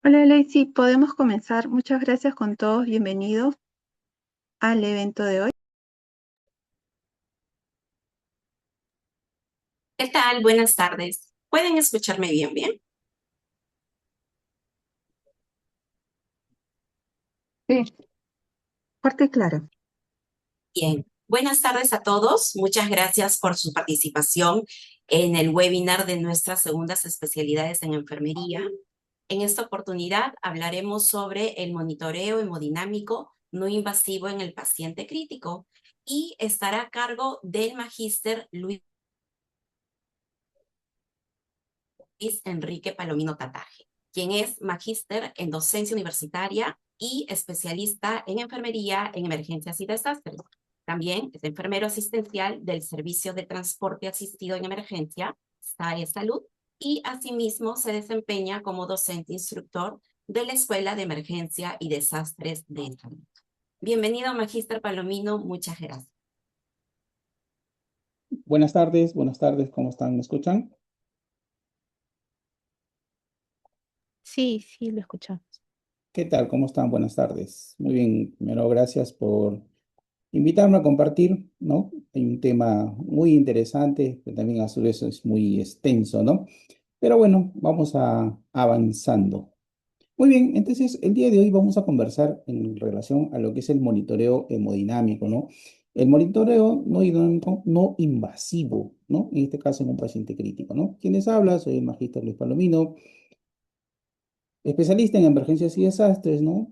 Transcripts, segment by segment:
Hola Lacey, podemos comenzar. Muchas gracias con todos. Bienvenidos al evento de hoy. ¿Qué tal? Buenas tardes. ¿Pueden escucharme bien? Sí. Fuerte y claro. Bien. Buenas tardes a todos. Muchas gracias por su participación en el webinar de nuestras segundas especialidades en enfermería. En esta oportunidad hablaremos sobre el monitoreo hemodinámico no invasivo en el paciente crítico y estará a cargo del magíster Luis Enrique Palomino Tataje, quien es magíster en docencia universitaria y especialista en enfermería en emergencias y desastres. También es enfermero asistencial del Servicio de Transporte Asistido en Emergencia, SAE Salud, y asimismo se desempeña como docente instructor de la Escuela de Emergencia y Desastres de Salud. Bienvenido, magíster Palomino, muchas gracias. Buenas tardes, ¿cómo están? ¿Me escuchan? Sí, sí, lo escuchamos. ¿Qué tal? ¿Cómo están? Buenas tardes. Muy bien, primero gracias por invitarme a compartir, ¿no? Hay un tema muy interesante, que también a su vez es muy extenso, ¿no? Pero bueno, vamos avanzando. Muy bien, entonces el día de hoy vamos a conversar en relación a lo que es el monitoreo hemodinámico, ¿no? El monitoreo no dinámico, no invasivo, ¿no? En este caso en un paciente crítico, ¿no? ¿Quiénes habla? Soy el magíster Luis Palomino, especialista en emergencias y desastres, ¿no?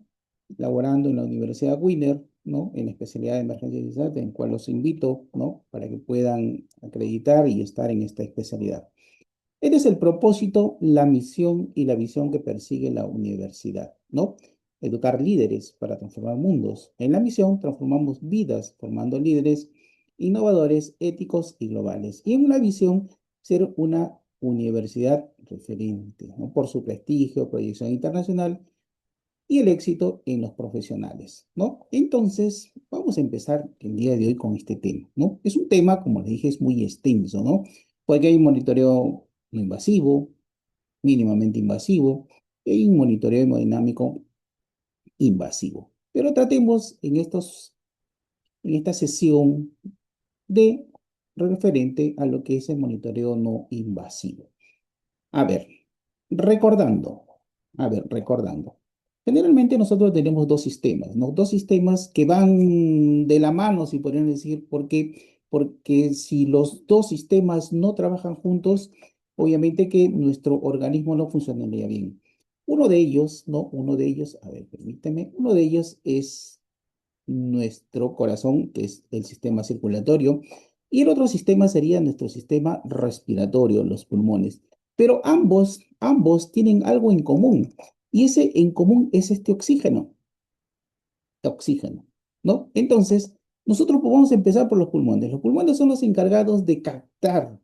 Laborando en la Universidad Wiener, ¿no? En la especialidad de emergencias y desastres, en cual los invito, ¿no? Para que puedan acreditar y estar en esta especialidad. Este es el propósito, la misión y la visión que persigue la universidad, ¿no? Educar líderes para transformar mundos. En la misión transformamos vidas formando líderes innovadores, éticos y globales. Y en la visión, ser una universidad referente, ¿no? Por su prestigio, proyección internacional y el éxito en los profesionales, ¿no? Entonces, vamos a empezar el día de hoy con este tema, ¿no? Es un tema, como les dije, es muy extenso, ¿no? Porque hay un monitoreo no invasivo, mínimamente invasivo, y hay un monitoreo hemodinámico invasivo. Pero tratemos en esta sesión de referente a lo que es el monitoreo no invasivo. A ver, recordando, recordando. Generalmente nosotros tenemos dos sistemas, ¿no? Dos sistemas que van de la mano, si podrían decir, porque si los dos sistemas no trabajan juntos, obviamente que nuestro organismo no funcionaría bien. Uno de ellos, ¿no? Uno de ellos, a ver, permíteme, uno de ellos es nuestro corazón, que es el sistema circulatorio, y el otro sistema sería nuestro sistema respiratorio, los pulmones. Pero ambos tienen algo en común, y ese en común es este oxígeno, ¿no? Entonces, nosotros vamos a empezar por los pulmones. Los pulmones son los encargados de captar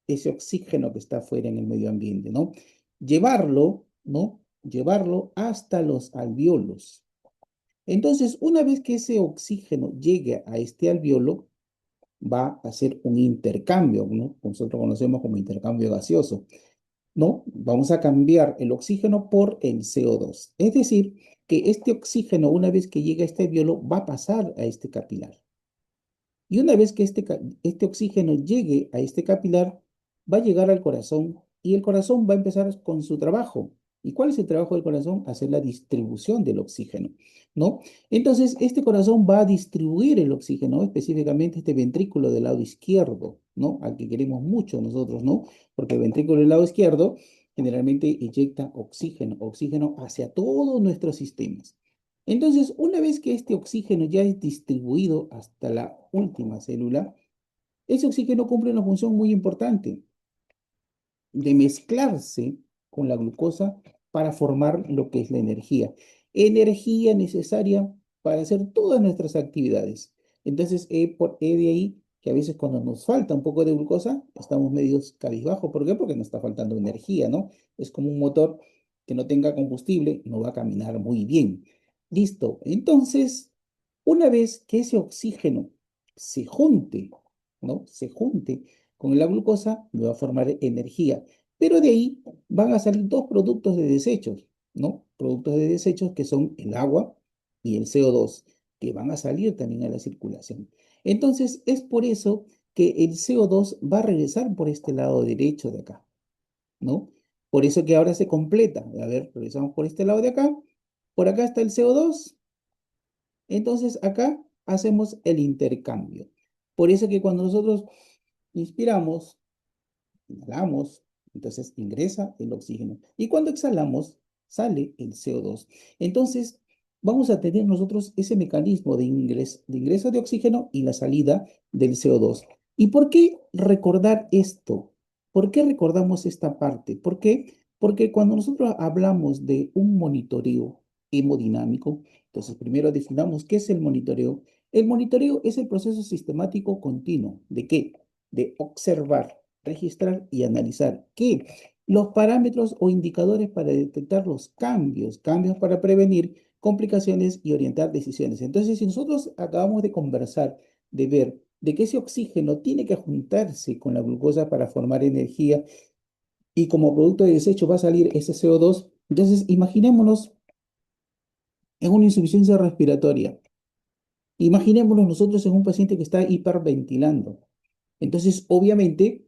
ese oxígeno que está afuera en el medio ambiente, ¿no? Llevarlo, ¿no? Llevarlo hasta los alvéolos. Entonces, una vez que ese oxígeno llegue a este alvéolo, va a hacer un intercambio, ¿no? Nosotros conocemos como intercambio gaseoso, ¿no? Vamos a cambiar el oxígeno por el CO2. Es decir, que este oxígeno, una vez que llegue a este alvéolo, va a pasar a este capilar. Y una vez que este oxígeno llegue a este capilar, va a llegar al corazón y el corazón va a empezar con su trabajo. ¿Y cuál es el trabajo del corazón? Hacer la distribución del oxígeno, ¿no? Entonces, este corazón va a distribuir el oxígeno, específicamente este ventrículo del lado izquierdo, ¿no? Al que queremos mucho nosotros, ¿no? Porque el ventrículo del lado izquierdo generalmente inyecta oxígeno hacia todos nuestros sistemas. Entonces, una vez que este oxígeno ya es distribuido hasta la última célula, ese oxígeno cumple una función muy importante de mezclarse con la glucosa para formar lo que es la energía. Energía necesaria para hacer todas nuestras actividades. Entonces, de ahí que a veces cuando nos falta un poco de glucosa, estamos medios cabizbajos. ¿Por qué? Porque nos está faltando energía, ¿no? Es como un motor que no tenga combustible, no va a caminar muy bien. Listo. Entonces, una vez que ese oxígeno se junte, ¿no? Se junte con la glucosa, me va a formar energía. Pero de ahí van a salir dos productos de desechos. ¿no? Productos de desechos que son el agua y el CO2, que van a salir también a la circulación. Entonces, es por eso que el CO2 va a regresar por este lado derecho de acá, ¿no? Por eso que ahora se completa. A ver, regresamos por este lado de acá. Por acá está el CO2. Entonces, acá hacemos el intercambio. Por eso que cuando nosotros inspiramos, inhalamos, entonces ingresa el oxígeno. Y cuando exhalamos, sale el CO2. Entonces, vamos a tener nosotros ese mecanismo de ingreso de oxígeno y la salida del CO2. ¿Y por qué recordar esto? ¿Por qué recordamos esta parte? ¿Por qué? Porque cuando nosotros hablamos de un monitoreo hemodinámico, entonces primero definamos qué es el monitoreo. El monitoreo es el proceso sistemático continuo. ¿De qué? De observar, registrar y analizar que los parámetros o indicadores para detectar los cambios, cambios para prevenir complicaciones y orientar decisiones. Entonces, si nosotros acabamos de conversar, de ver de que ese oxígeno tiene que juntarse con la glucosa para formar energía y como producto de desecho va a salir ese CO2, entonces imaginémonos en una insuficiencia respiratoria. Imaginémonos nosotros en un paciente que está hiperventilando. Entonces, obviamente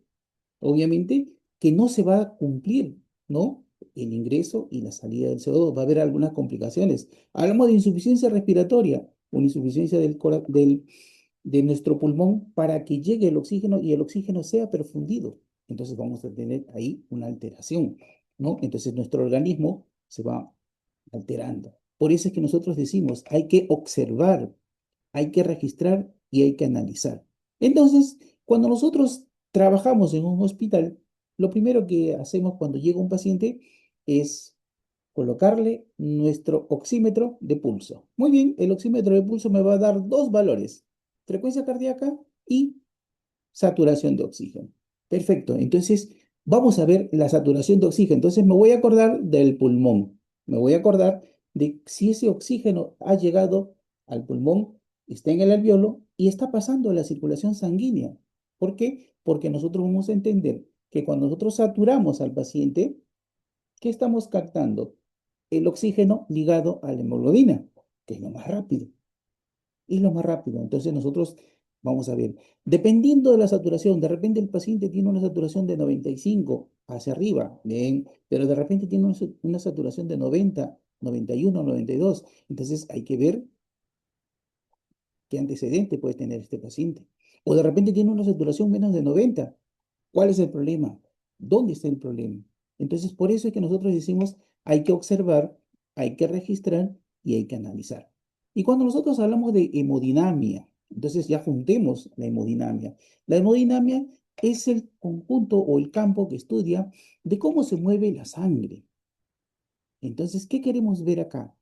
que no se va a cumplir, ¿no? El ingreso y la salida del CO2, va a haber algunas complicaciones. Hablamos de insuficiencia respiratoria, una insuficiencia de nuestro pulmón para que llegue el oxígeno y el oxígeno sea perfundido. Entonces vamos a tener ahí una alteración, ¿no? Entonces nuestro organismo se va alterando. Por eso es que nosotros decimos, hay que observar, hay que registrar y hay que analizar. Entonces, cuando nosotros trabajamos en un hospital, lo primero que hacemos cuando llega un paciente es colocarle nuestro oxímetro de pulso. Muy bien, el oxímetro de pulso me va a dar dos valores, frecuencia cardíaca y saturación de oxígeno. Perfecto, entonces vamos a ver la saturación de oxígeno. Entonces me voy a acordar del pulmón, me voy a acordar de si ese oxígeno ha llegado al pulmón, está en el alveolo y está pasando a la circulación sanguínea. ¿Por qué? Porque nosotros vamos a entender que cuando nosotros saturamos al paciente, ¿qué estamos captando? El oxígeno ligado a la hemoglobina, que es lo más rápido y lo más rápido. Entonces nosotros vamos a ver, dependiendo de la saturación, de repente el paciente tiene una saturación de 95 hacia arriba, bien, pero de repente tiene una saturación de 90, 91, 92. Entonces hay que ver qué antecedente puede tener este paciente. O de repente tiene una saturación menos de 90. ¿Cuál es el problema? ¿Dónde está el problema? Entonces, por eso es que nosotros decimos, hay que observar, hay que registrar y hay que analizar. Y cuando nosotros hablamos de hemodinamia, entonces ya juntemos la hemodinamia. La hemodinamia es el conjunto o el campo que estudia de cómo se mueve la sangre. Entonces, ¿qué queremos ver acá?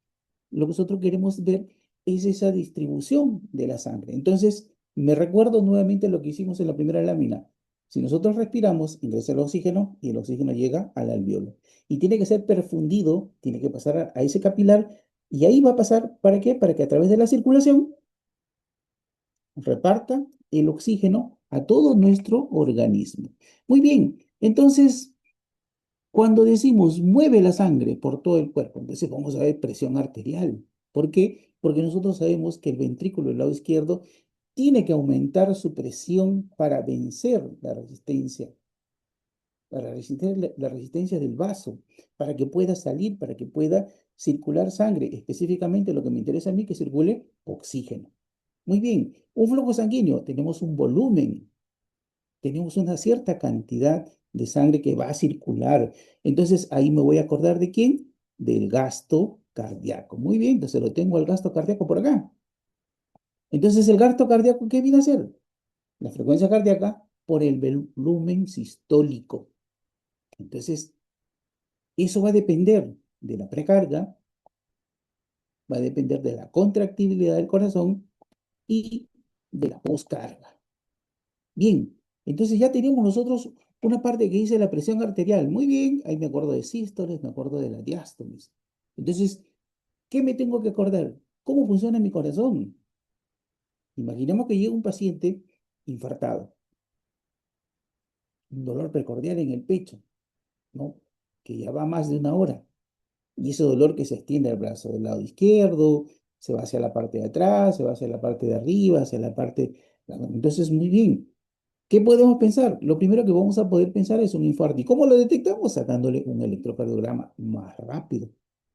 Lo que nosotros queremos ver es esa distribución de la sangre. Entonces, me recuerdo nuevamente lo que hicimos en la primera lámina. Si nosotros respiramos, ingresa el oxígeno y el oxígeno llega al alveolo. Y tiene que ser perfundido, tiene que pasar a ese capilar y ahí va a pasar, ¿para qué? Para que a través de la circulación reparta el oxígeno a todo nuestro organismo. Muy bien, entonces cuando decimos mueve la sangre por todo el cuerpo, entonces vamos a ver presión arterial. ¿Por qué? Porque nosotros sabemos que el ventrículo del lado izquierdo tiene que aumentar su presión para vencer la resistencia del vaso, para que pueda salir, para que pueda circular sangre, específicamente lo que me interesa a mí, que circule oxígeno. Muy bien, un flujo sanguíneo, tenemos un volumen, tenemos una cierta cantidad de sangre que va a circular. Entonces ahí me voy a acordar de quién, del gasto cardíaco. Muy bien, entonces lo tengo al gasto cardíaco por acá. Entonces el gasto cardíaco, ¿qué viene a ser? La frecuencia cardíaca por el volumen sistólico. Entonces, eso va a depender de la precarga, va a depender de la contractibilidad del corazón y de la poscarga. Bien, entonces ya tenemos nosotros una parte que dice la presión arterial. Muy bien, ahí me acuerdo de sístoles, me acuerdo de la diástoles. Entonces, ¿qué me tengo que acordar? ¿Cómo funciona mi corazón? Imaginemos que llega un paciente infartado, un dolor precordial en el pecho, ¿no? Que ya va más de una hora. y ese dolor que se extiende al brazo del lado izquierdo, se va hacia la parte de atrás, se va hacia la parte de arriba, hacia la parte... Entonces, muy bien. ¿Qué podemos pensar? Lo primero que vamos a poder pensar es un infarto. ¿Y cómo lo detectamos? Sacándole un electrocardiograma más rápido.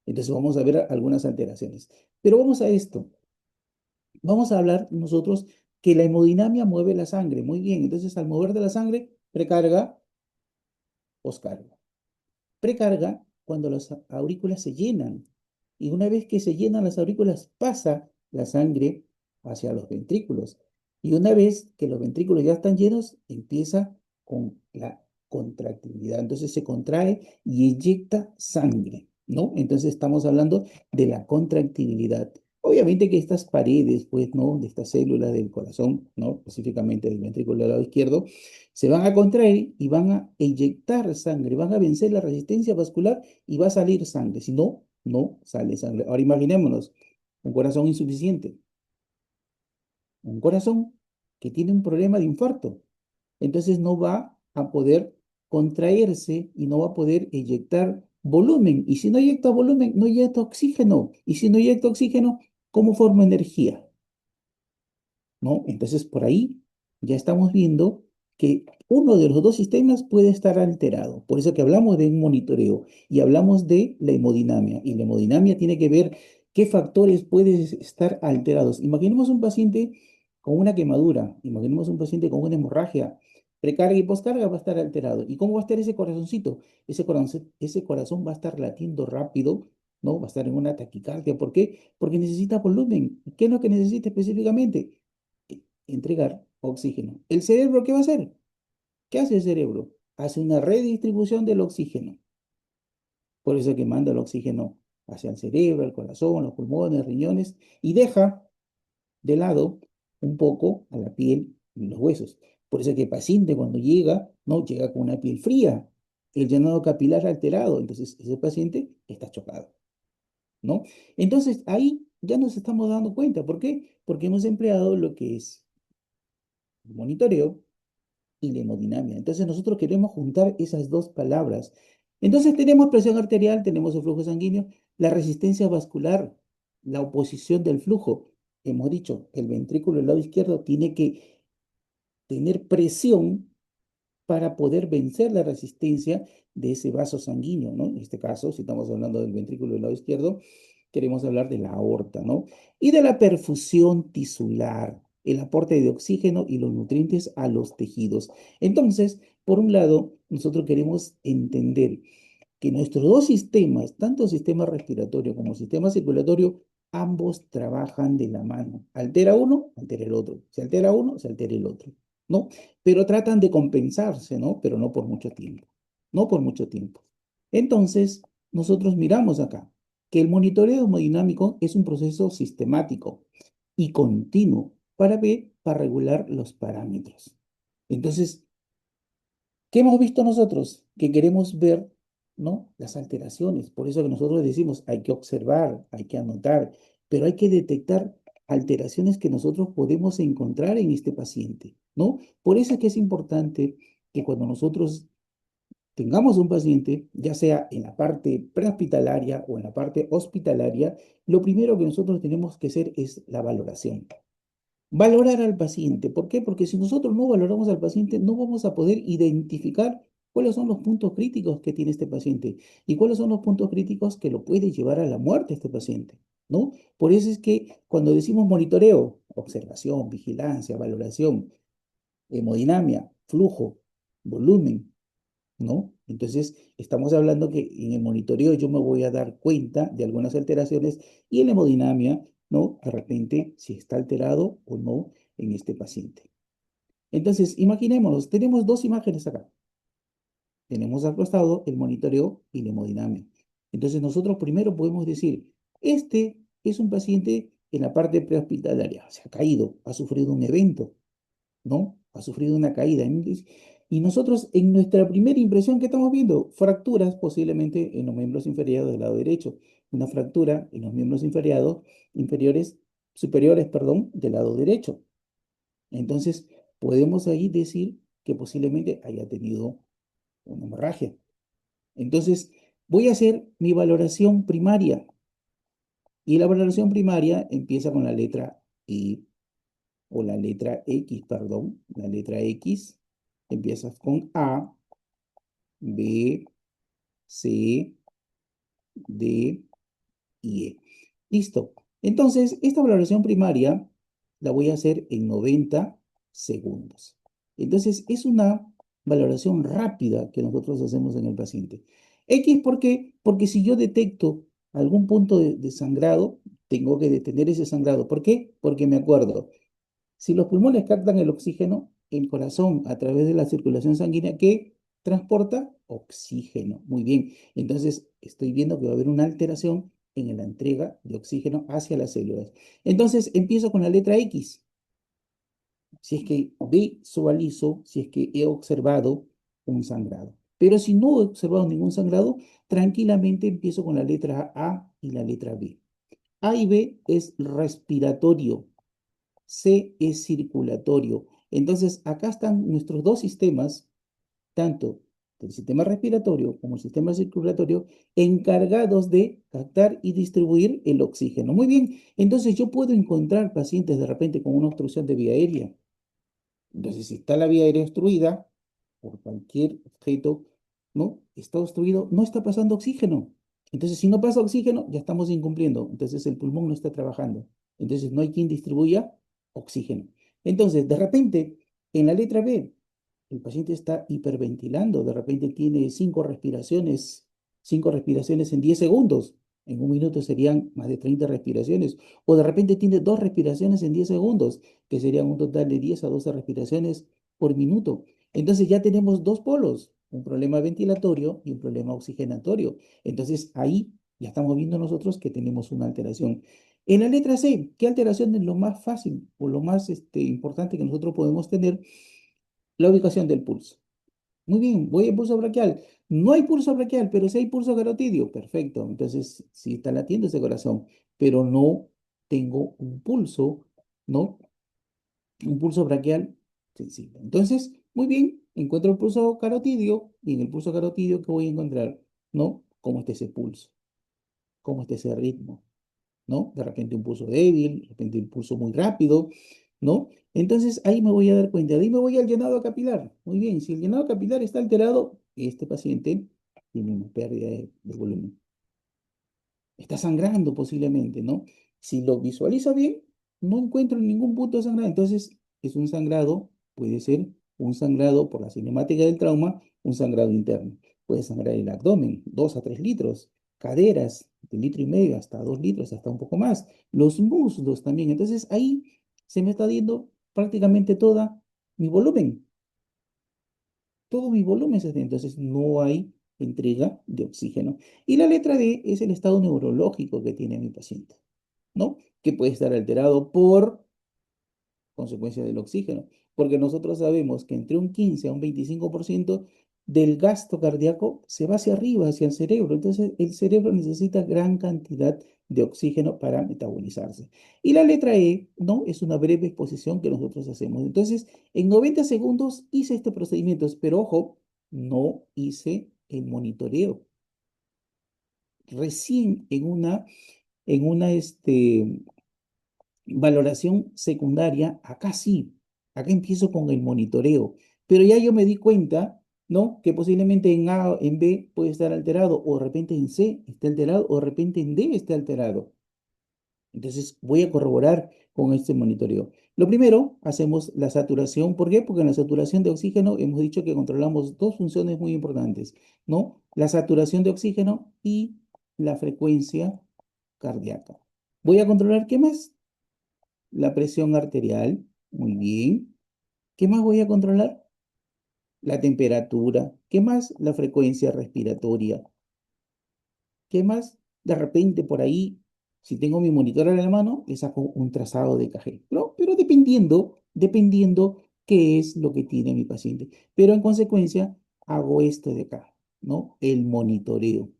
Entonces vamos a ver algunas alteraciones. Pero vamos a esto. Vamos a hablar nosotros que la hemodinamia mueve la sangre. Muy bien. Entonces al mover de la sangre, precarga, poscarga. Precarga cuando las aurículas se llenan. Y una vez que se llenan las aurículas, pasa la sangre hacia los ventrículos. Y una vez que los ventrículos ya están llenos, empieza con la contractibilidad. Entonces se contrae y eyecta sangre, ¿no? Entonces estamos hablando de la contractibilidad. Obviamente que estas paredes, pues, ¿no? De estas células del corazón, ¿no? Específicamente del ventrículo del lado izquierdo, se van a contraer y van a eyectar sangre, van a vencer la resistencia vascular y va a salir sangre. Si no, no sale sangre. Ahora imaginémonos un corazón insuficiente, un corazón que tiene un problema de infarto. Entonces no va a poder contraerse y no va a poder eyectar volumen. Y si no eyecta volumen, no eyecta oxígeno. Y si no eyecta oxígeno, ¿cómo forma energía? ¿No? Entonces, por ahí ya estamos viendo que uno de los dos sistemas puede estar alterado. Por eso que hablamos de un monitoreo y hablamos de la hemodinamia. Y la hemodinamia tiene que ver qué factores pueden estar alterados. Imaginemos un paciente con una quemadura, imaginemos un paciente con una hemorragia. Precarga y poscarga va a estar alterado. ¿Y cómo va a estar ese corazoncito? Ese corazón va a estar latiendo rápido, ¿no? Va a estar en una taquicardia. ¿Por qué? Porque necesita volumen. ¿Qué es lo que necesita específicamente? Entregar oxígeno. ¿El cerebro qué va a hacer? ¿Qué hace el cerebro? Hace una redistribución del oxígeno. Por eso es que manda el oxígeno hacia el cerebro, el corazón, los pulmones, riñones y deja de lado un poco a la piel y los huesos. Por eso es que el paciente cuando llega, no llega con una piel fría, el llenado capilar alterado, entonces ese paciente está chocado, ¿no? Entonces ahí ya nos estamos dando cuenta. ¿Por qué? Porque hemos empleado lo que es el monitoreo y la hemodinamia. Entonces nosotros queremos juntar esas dos palabras. Entonces tenemos presión arterial, tenemos el flujo sanguíneo, la resistencia vascular, la oposición del flujo. Hemos dicho, el ventrículo del lado izquierdo tiene que tener presión para poder vencer la resistencia de ese vaso sanguíneo, ¿no? En este caso, si estamos hablando del ventrículo del lado izquierdo, queremos hablar de la aorta, ¿no? Y de la perfusión tisular, el aporte de oxígeno y los nutrientes a los tejidos. Entonces, por un lado, nosotros queremos entender que nuestros dos sistemas, tanto sistema respiratorio como sistema circulatorio, ambos trabajan de la mano. Altera uno, altera el otro. Se altera uno, se altera el otro, ¿no? Pero tratan de compensarse, ¿no? Pero no por mucho tiempo, no por mucho tiempo. Entonces, nosotros miramos acá que el monitoreo hemodinámico es un proceso sistemático y continuo para ver, para regular los parámetros. Entonces, ¿qué hemos visto nosotros? Que queremos ver, ¿no? Las alteraciones. Por eso que nosotros decimos, hay que observar, hay que anotar, pero hay que detectar alteraciones que nosotros podemos encontrar en este paciente, ¿no? Por eso es que es importante que cuando nosotros tengamos un paciente, ya sea en la parte prehospitalaria o en la parte hospitalaria, lo primero que nosotros tenemos que hacer es la valoración. Valorar al paciente. ¿Por qué? Porque si nosotros no valoramos al paciente, no vamos a poder identificar cuáles son los puntos críticos que tiene este paciente y cuáles son los puntos críticos que lo puede llevar a la muerte este paciente, ¿no? Por eso es que cuando decimos monitoreo, observación, vigilancia, valoración, hemodinamia, flujo, volumen, ¿no? Entonces, estamos hablando que en el monitoreo yo me voy a dar cuenta de algunas alteraciones y en la hemodinamia, ¿no? De repente, si está alterado o no en este paciente. Entonces, imaginémonos, tenemos dos imágenes acá. Tenemos al costado el monitoreo y la hemodinamia. Entonces, nosotros primero podemos decir, este es un paciente en la parte prehospitalaria, se ha caído, ha sufrido un evento, ¿no? Ha sufrido una caída. Y nosotros, en nuestra primera impresión, ¿qué estamos viendo? Fracturas posiblemente en los miembros inferiores del lado derecho. Una fractura en los miembros superiores, perdón, del lado derecho. Entonces, podemos ahí decir que posiblemente haya tenido una hemorragia. Entonces, Voy a hacer mi valoración primaria. Y la valoración primaria empieza con la letra E, o la letra X, perdón. La letra X empieza con A, B, C, D y E. Listo. Entonces, esta valoración primaria la voy a hacer en 90 segundos. Entonces, es una valoración rápida que nosotros hacemos en el paciente. X, ¿por qué? Porque si yo detecto algún punto de sangrado, tengo que detener ese sangrado. ¿Por qué? Porque me acuerdo, si los pulmones captan el oxígeno, el corazón, a través de la circulación sanguínea, ¿qué transporta? Oxígeno. Muy bien. Entonces, estoy viendo que va a haber una alteración en la entrega de oxígeno hacia las células. Entonces, empiezo con la letra X. Si es que visualizo, si es que he observado un sangrado. Pero si no he observado ningún sangrado, tranquilamente empiezo con la letra A y la letra B. A y B es respiratorio. C es circulatorio. Entonces, acá están nuestros dos sistemas, tanto el sistema respiratorio como el sistema circulatorio, encargados de captar y distribuir el oxígeno. Muy bien, entonces yo puedo encontrar pacientes de repente con una obstrucción de vía aérea. Entonces, si está la vía aérea obstruida por cualquier objeto, ¿no? Está obstruido, no está pasando oxígeno. Entonces, si no pasa oxígeno, ya estamos incumpliendo. Entonces, el pulmón no está trabajando. Entonces, no hay quien distribuya oxígeno. Entonces, de repente, en la letra B, el paciente está hiperventilando. De repente tiene cinco respiraciones en 10 segundos. En un minuto serían más de 30 respiraciones. O de repente tiene dos respiraciones en 10 segundos, que serían un total de 10 a 12 respiraciones por minuto. Entonces ya tenemos dos polos, un problema ventilatorio y un problema oxigenatorio. Entonces ahí ya estamos viendo nosotros que tenemos una alteración. En la letra C, ¿qué alteración es lo más fácil o lo más importante que nosotros podemos tener? La ubicación del pulso. Muy bien, voy al pulso braquial. No hay pulso braquial, pero sí hay pulso carotidio. Perfecto. Entonces, sí está latiendo ese corazón, pero no tengo un pulso, ¿no? Un pulso braquial sensible. Entonces, muy bien, encuentro el pulso carotidio y en el pulso carotidio, ¿qué voy a encontrar? ¿No? ¿Cómo está ese pulso? ¿Cómo está ese ritmo? ¿No? De repente un pulso débil, de repente un pulso muy rápido, ¿no? Entonces ahí me voy a dar cuenta, de ahí me voy al llenado capilar. Muy bien, si el llenado capilar está alterado, este paciente tiene una pérdida de volumen. Está sangrando posiblemente, ¿no? Si lo visualizo bien, no encuentro ningún punto de sangrado. Entonces, es un sangrado, puede ser un sangrado por la cinemática del trauma, un sangrado interno. Puede sangrar el abdomen, 2 a 3 litros, caderas, de 1,5 litros hasta 2 litros, hasta un poco más. Los muslos también. Entonces, ahí se me está dando prácticamente toda mi volumen. Todo mi volumen se está, entonces no hay entrega de oxígeno. Y la letra D es el estado neurológico que tiene mi paciente, ¿no? Que puede estar alterado por consecuencia del oxígeno, porque nosotros sabemos que entre un 15 a un 25% del gasto cardíaco se va hacia arriba, hacia el cerebro. Entonces, el cerebro necesita gran cantidad de oxígeno para metabolizarse. Y la letra E, ¿no? Es una breve exposición que nosotros hacemos. Entonces, en 90 segundos hice este procedimiento, pero ojo, no hice el monitoreo. Recién en una valoración secundaria, acá sí, acá empiezo con el monitoreo, pero ya yo me di cuenta, ¿no? Que posiblemente en A, en B puede estar alterado, o de repente en C está alterado, o de repente en D está alterado. Entonces voy a corroborar con este monitoreo. Lo primero, hacemos la saturación. ¿Por qué? Porque en la saturación de oxígeno hemos dicho que controlamos dos funciones muy importantes, ¿no? La saturación de oxígeno y la frecuencia cardíaca. Voy a controlar, ¿qué más? La presión arterial, muy bien. ¿Qué más voy a controlar? La temperatura. ¿Qué más? La frecuencia respiratoria. ¿Qué más? De repente por ahí, si tengo mi monitor en la mano, le saco un trazado de EKG. Pero dependiendo qué es lo que tiene mi paciente. Pero en consecuencia, hago esto de acá, ¿no? El monitoreo.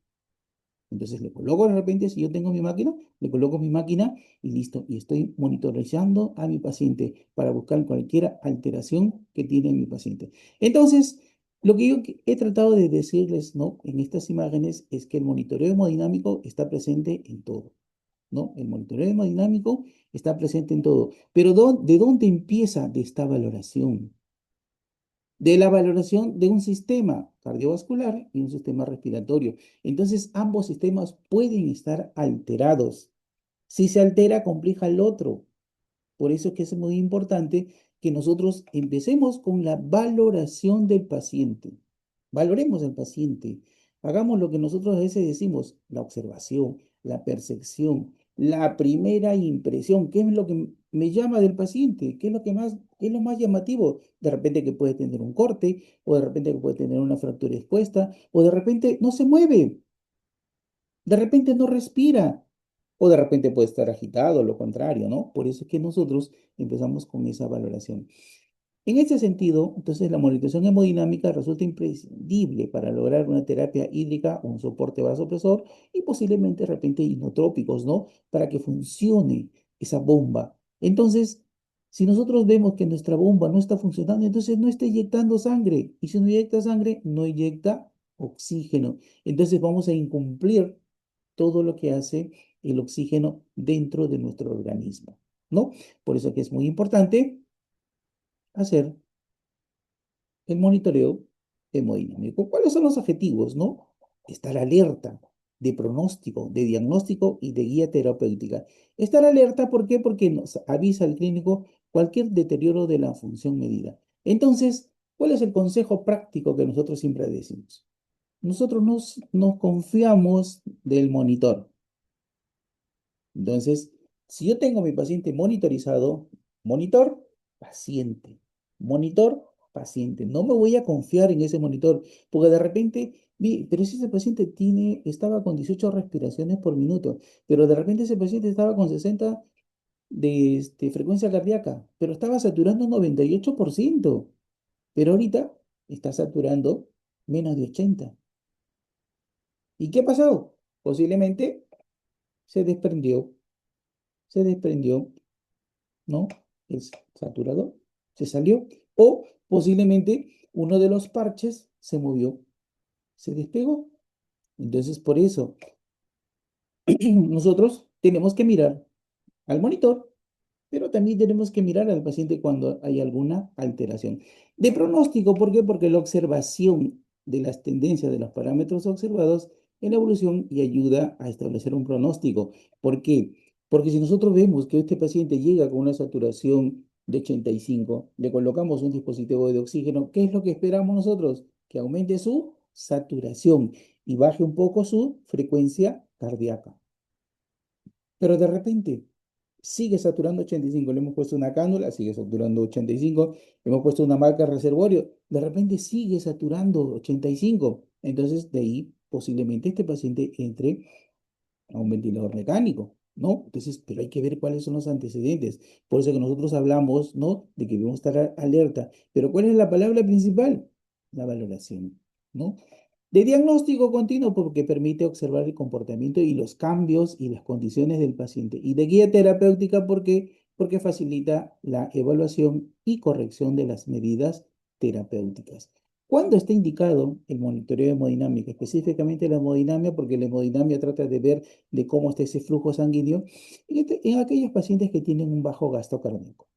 Entonces le coloco de repente, si yo tengo mi máquina, le coloco mi máquina y listo. Y estoy monitorizando a mi paciente para buscar cualquier alteración que tiene mi paciente. Entonces, Lo que yo he tratado de decirles, ¿no? En estas imágenes es que el monitoreo hemodinámico está presente en todo, ¿no? El monitoreo hemodinámico está presente en todo. Pero ¿de dónde empieza de esta valoración? De la valoración de un sistema cardiovascular y un sistema respiratorio. Entonces, ambos sistemas pueden estar alterados. Si se altera, complica el otro. Por eso es que es muy importante que nosotros empecemos con la valoración del paciente. Valoremos al paciente. Hagamos lo que nosotros a veces decimos, la observación, la percepción, la primera impresión. ¿Qué es lo que me llama del paciente? ¿Qué es lo que más, qué es lo más llamativo? De repente que puede tener un corte, o de repente que puede tener una fractura expuesta, o de repente no se mueve, de repente no respira. O de repente puede estar agitado, lo contrario, ¿no? Por eso es que nosotros empezamos con esa valoración. En ese sentido, entonces la monitorización hemodinámica resulta imprescindible para lograr una terapia hídrica, un soporte vasopresor y posiblemente de repente inotrópicos, ¿no? Para que funcione esa bomba. Entonces, si nosotros vemos que nuestra bomba no está funcionando, entonces no está inyectando sangre. Y si no inyecta sangre, no inyecta oxígeno. Entonces vamos a incumplir todo lo que hace el oxígeno dentro de nuestro organismo, ¿no? Por eso que es muy importante hacer el monitoreo hemodinámico. ¿Cuáles son los objetivos, no? Estar alerta de pronóstico, de diagnóstico y de guía terapéutica. Estar alerta, ¿por qué? Porque nos avisa al clínico cualquier deterioro de la función medida. Entonces, ¿cuál es el consejo práctico que nosotros siempre decimos? Nosotros nos confiamos del monitor. Entonces, si yo tengo a mi paciente monitorizado, monitor, paciente, monitor, paciente. No me voy a confiar en ese monitor, porque de repente, pero si ese paciente estaba con 18 respiraciones por minuto, pero de repente ese paciente estaba con 60 de frecuencia cardíaca, pero estaba saturando 98%, pero ahorita está saturando menos de 80. ¿Y qué ha pasado? Posiblemente se desprendió, se desprendió, ¿no? El saturador se salió o posiblemente uno de los parches se movió, se despegó. Entonces, por eso nosotros tenemos que mirar al monitor, pero también tenemos que mirar al paciente cuando hay alguna alteración. De pronóstico, ¿por qué? Porque la observación de las tendencias de los parámetros observados en la evolución y ayuda a establecer un pronóstico. ¿Por qué? Porque si nosotros vemos que este paciente llega con una saturación de 85, le colocamos un dispositivo de oxígeno, ¿qué es lo que esperamos nosotros? Que aumente su saturación y baje un poco su frecuencia cardíaca. Pero de repente sigue saturando 85. Le hemos puesto una cánula, sigue saturando 85. Le hemos puesto una marca reservorio, de repente sigue saturando 85. Entonces, de ahí posiblemente este paciente entre a un ventilador mecánico, ¿no? Entonces, pero hay que ver cuáles son los antecedentes. Por eso que nosotros hablamos, ¿no? De que debemos estar alerta. Pero ¿cuál es la palabra principal? La valoración, ¿no? De diagnóstico continuo porque permite observar el comportamiento y los cambios y las condiciones del paciente. Y de guía terapéutica porque facilita la evaluación y corrección de las medidas terapéuticas. ¿Cuándo está indicado el monitoreo de hemodinámica? Específicamente la hemodinamia, porque la hemodinamia trata de ver de cómo está ese flujo sanguíneo en aquellos pacientes que tienen un bajo gasto cardíaco,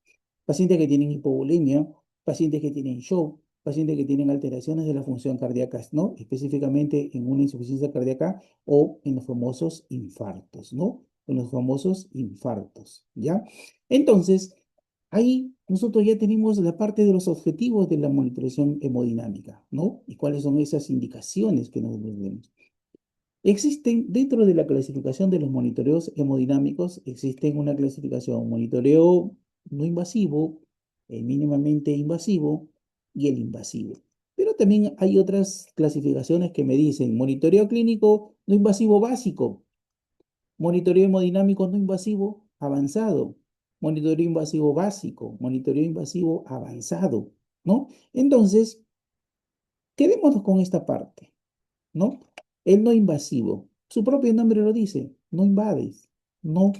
pacientes que tienen hipovolemia, pacientes que tienen shock, pacientes que tienen alteraciones de la función cardíaca, ¿no? Específicamente en una insuficiencia cardíaca o en los famosos infartos, ¿no? En los famosos infartos, ¿ya? Entonces, ahí nosotros ya tenemos la parte de los objetivos de la monitorización hemodinámica, ¿no? Y cuáles son esas indicaciones que nosotros vemos. Existen, dentro de la clasificación de los monitoreos hemodinámicos, existen una clasificación, monitoreo no invasivo, el mínimamente invasivo y el invasivo. Pero también hay otras clasificaciones que me dicen monitoreo clínico no invasivo básico, monitoreo hemodinámico no invasivo avanzado, monitoreo invasivo básico, monitoreo invasivo avanzado, ¿no? Entonces, quedémonos con esta parte, ¿no? El no invasivo. Su propio nombre lo dice, no invades, no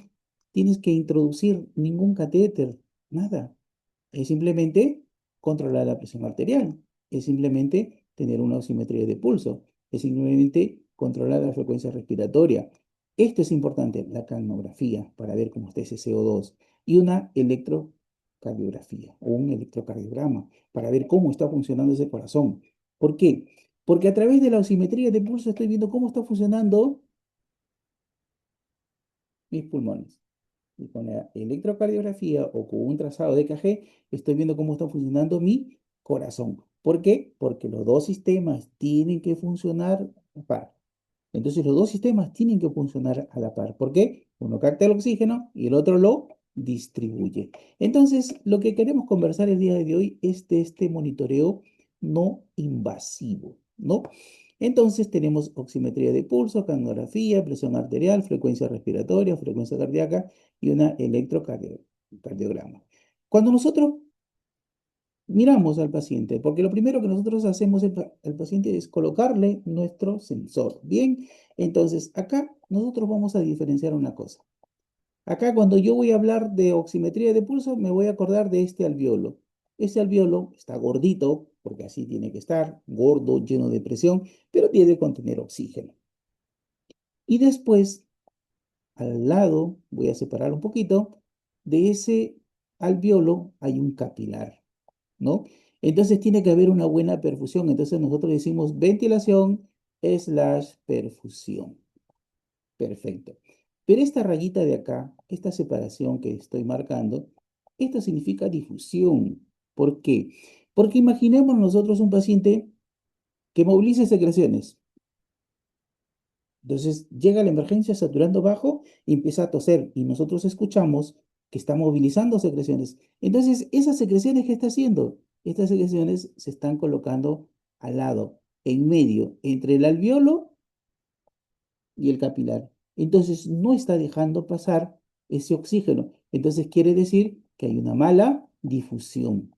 tienes que introducir ningún catéter, nada. Es simplemente controlar la presión arterial, es simplemente tener una oximetría de pulso, es simplemente controlar la frecuencia respiratoria. Esto es importante, la capnografía, para ver cómo está ese CO2, y una electrocardiografía o un electrocardiograma, para ver cómo está funcionando ese corazón. ¿Por qué? Porque a través de la oximetría de pulso estoy viendo cómo está funcionando mis pulmones. Y con la electrocardiografía o con un trazado de EKG, estoy viendo cómo está funcionando mi corazón. ¿Por qué? Porque los dos sistemas tienen que funcionar a la par. Entonces los dos sistemas tienen que funcionar a la par. ¿Por qué? Uno capta el oxígeno y el otro lo distribuye. Entonces, lo que queremos conversar el día de hoy es de este monitoreo no invasivo, ¿no? Entonces tenemos oximetría de pulso, canografía, presión arterial, frecuencia respiratoria, frecuencia cardíaca y una electrocardiograma. Cuando nosotros miramos al paciente, porque lo primero que nosotros hacemos al paciente es colocarle nuestro sensor. Bien, entonces acá nosotros vamos a diferenciar una cosa. Acá cuando yo voy a hablar de oximetría de pulso, me voy a acordar de este alveolo. Este alveolo está gordito, porque así tiene que estar, gordo, lleno de presión, pero tiene que contener oxígeno. Y después, al lado, voy a separar un poquito, de ese alveolo hay un capilar, ¿no? Entonces tiene que haber una buena perfusión. Entonces nosotros decimos ventilación slash perfusión. Perfecto. Pero esta rayita de acá, esta separación que estoy marcando, esto significa difusión. ¿Por qué? Porque imaginemos nosotros un paciente que movilice secreciones. Entonces llega a la emergencia saturando bajo y empieza a toser y nosotros escuchamos que está movilizando secreciones. Entonces, ¿esas secreciones qué está haciendo? Estas secreciones se están colocando al lado, en medio, entre el alveolo y el capilar. Entonces, no está dejando pasar ese oxígeno. Entonces, quiere decir que hay una mala difusión.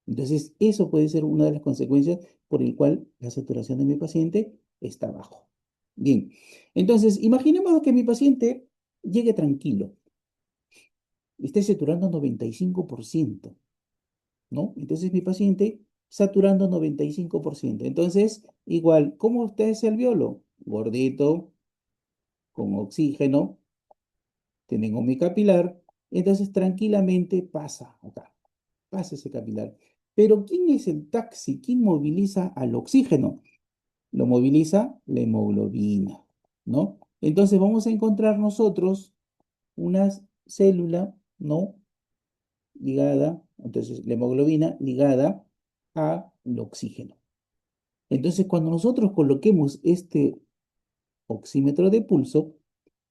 Entonces, eso puede ser una de las consecuencias por el cual la saturación de mi paciente está bajo. Bien, entonces, imaginemos que mi paciente llegue tranquilo, esté saturando 95%, ¿no? Entonces, mi paciente saturando 95%. Entonces, igual, ¿cómo usted es el alveolo? Gordito, con oxígeno, tengo mi capilar, entonces tranquilamente pasa acá, pasa ese capilar. Pero ¿quién es el taxi? ¿Quién moviliza al oxígeno? Lo moviliza la hemoglobina, ¿no? Entonces vamos a encontrar nosotros una célula, ¿no? Ligada, entonces la hemoglobina ligada al oxígeno. Entonces cuando nosotros coloquemos este oxímetro de pulso,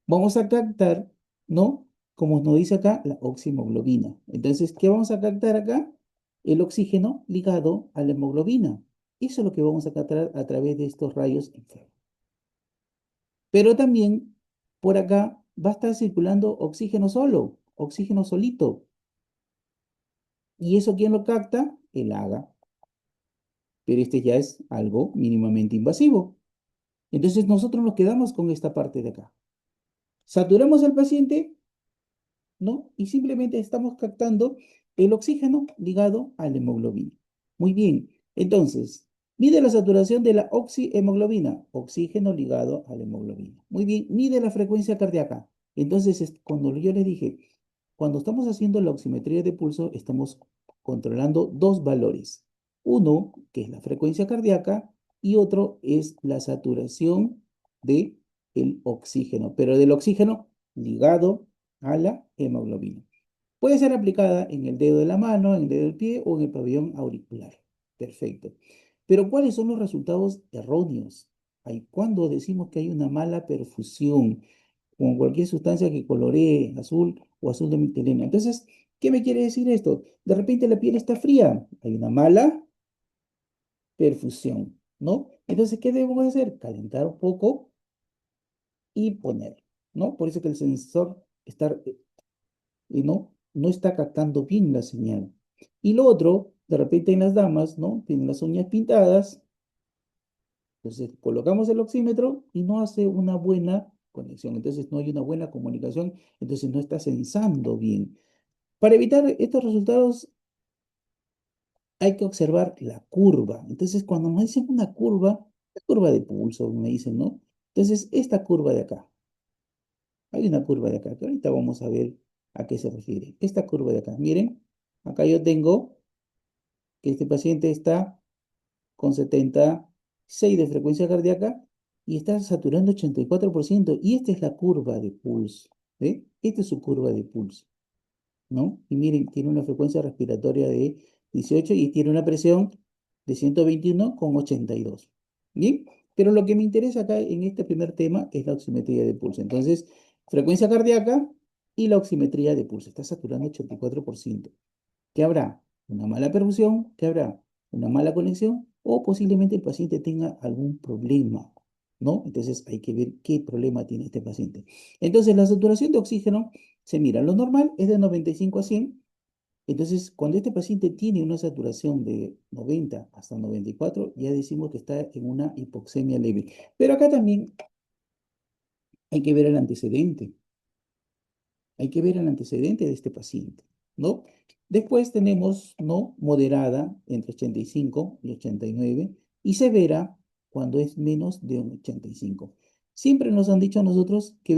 vamos a captar, ¿no? Como nos dice acá, la oxihemoglobina. Entonces, ¿qué vamos a captar acá? El oxígeno ligado a la hemoglobina. Eso es lo que vamos a captar a través de estos rayos infrarrojos. Pero también por acá va a estar circulando oxígeno solo, oxígeno solito. ¿Y eso quién lo capta? El AGA. Pero este ya es algo mínimamente invasivo. Entonces nosotros nos quedamos con esta parte de acá. Saturamos al paciente, ¿no? Y simplemente estamos captando el oxígeno ligado a la hemoglobina. Muy bien, entonces, mide la saturación de la oxihemoglobina, oxígeno ligado a la hemoglobina. Muy bien, mide la frecuencia cardíaca. Entonces, cuando yo les dije, cuando estamos haciendo la oximetría de pulso, estamos controlando dos valores. Uno, que es la frecuencia cardíaca, y otro es la saturación del oxígeno, pero del oxígeno ligado a la hemoglobina. Puede ser aplicada en el dedo de la mano, en el dedo del pie o en el pabellón auricular. Perfecto. Pero ¿cuáles son los resultados erróneos? Cuando decimos que hay una mala perfusión con cualquier sustancia que coloree azul o azul de metileno. Entonces, ¿qué me quiere decir esto? De repente la piel está fría, hay una mala perfusión, ¿no? Entonces, ¿qué debemos hacer? Calentar un poco y poner, ¿no? Por eso que el sensor está y no está captando bien la señal. Y lo otro, de repente en las damas, ¿no? Tienen las uñas pintadas, entonces colocamos el oxímetro y no hace una buena conexión, entonces no hay una buena comunicación, entonces no está sensando bien. Para evitar estos resultados, hay que observar la curva. Entonces, cuando me dicen una curva, la curva de pulso, me dicen, ¿no? Entonces, esta curva de acá, hay una curva de acá, que ahorita vamos a ver a qué se refiere. Esta curva de acá, miren, acá yo tengo que este paciente está con 76 de frecuencia cardíaca y está saturando 84%, y esta es la curva de pulso, ¿ve? Esta es su curva de pulso, ¿no? Y miren, tiene una frecuencia respiratoria de 18 y tiene una presión de 121,82. ¿Bien? Pero lo que me interesa acá en este primer tema es la oximetría de pulso. Entonces, frecuencia cardíaca y la oximetría de pulso. Está saturando 84%. ¿Qué habrá? Una mala perfusión, ¿qué habrá? Una mala conexión, o posiblemente el paciente tenga algún problema, ¿no? Entonces hay que ver qué problema tiene este paciente. Entonces la saturación de oxígeno se mira, lo normal es de 95 a 100. Entonces, cuando este paciente tiene una saturación de 90 hasta 94, ya decimos que está en una hipoxemia leve. Pero acá también hay que ver el antecedente. Hay que ver el antecedente de este paciente, ¿no? Después tenemos, ¿no? Moderada entre 85 y 89 y severa cuando es menos de un 85. Siempre nos han dicho a nosotros que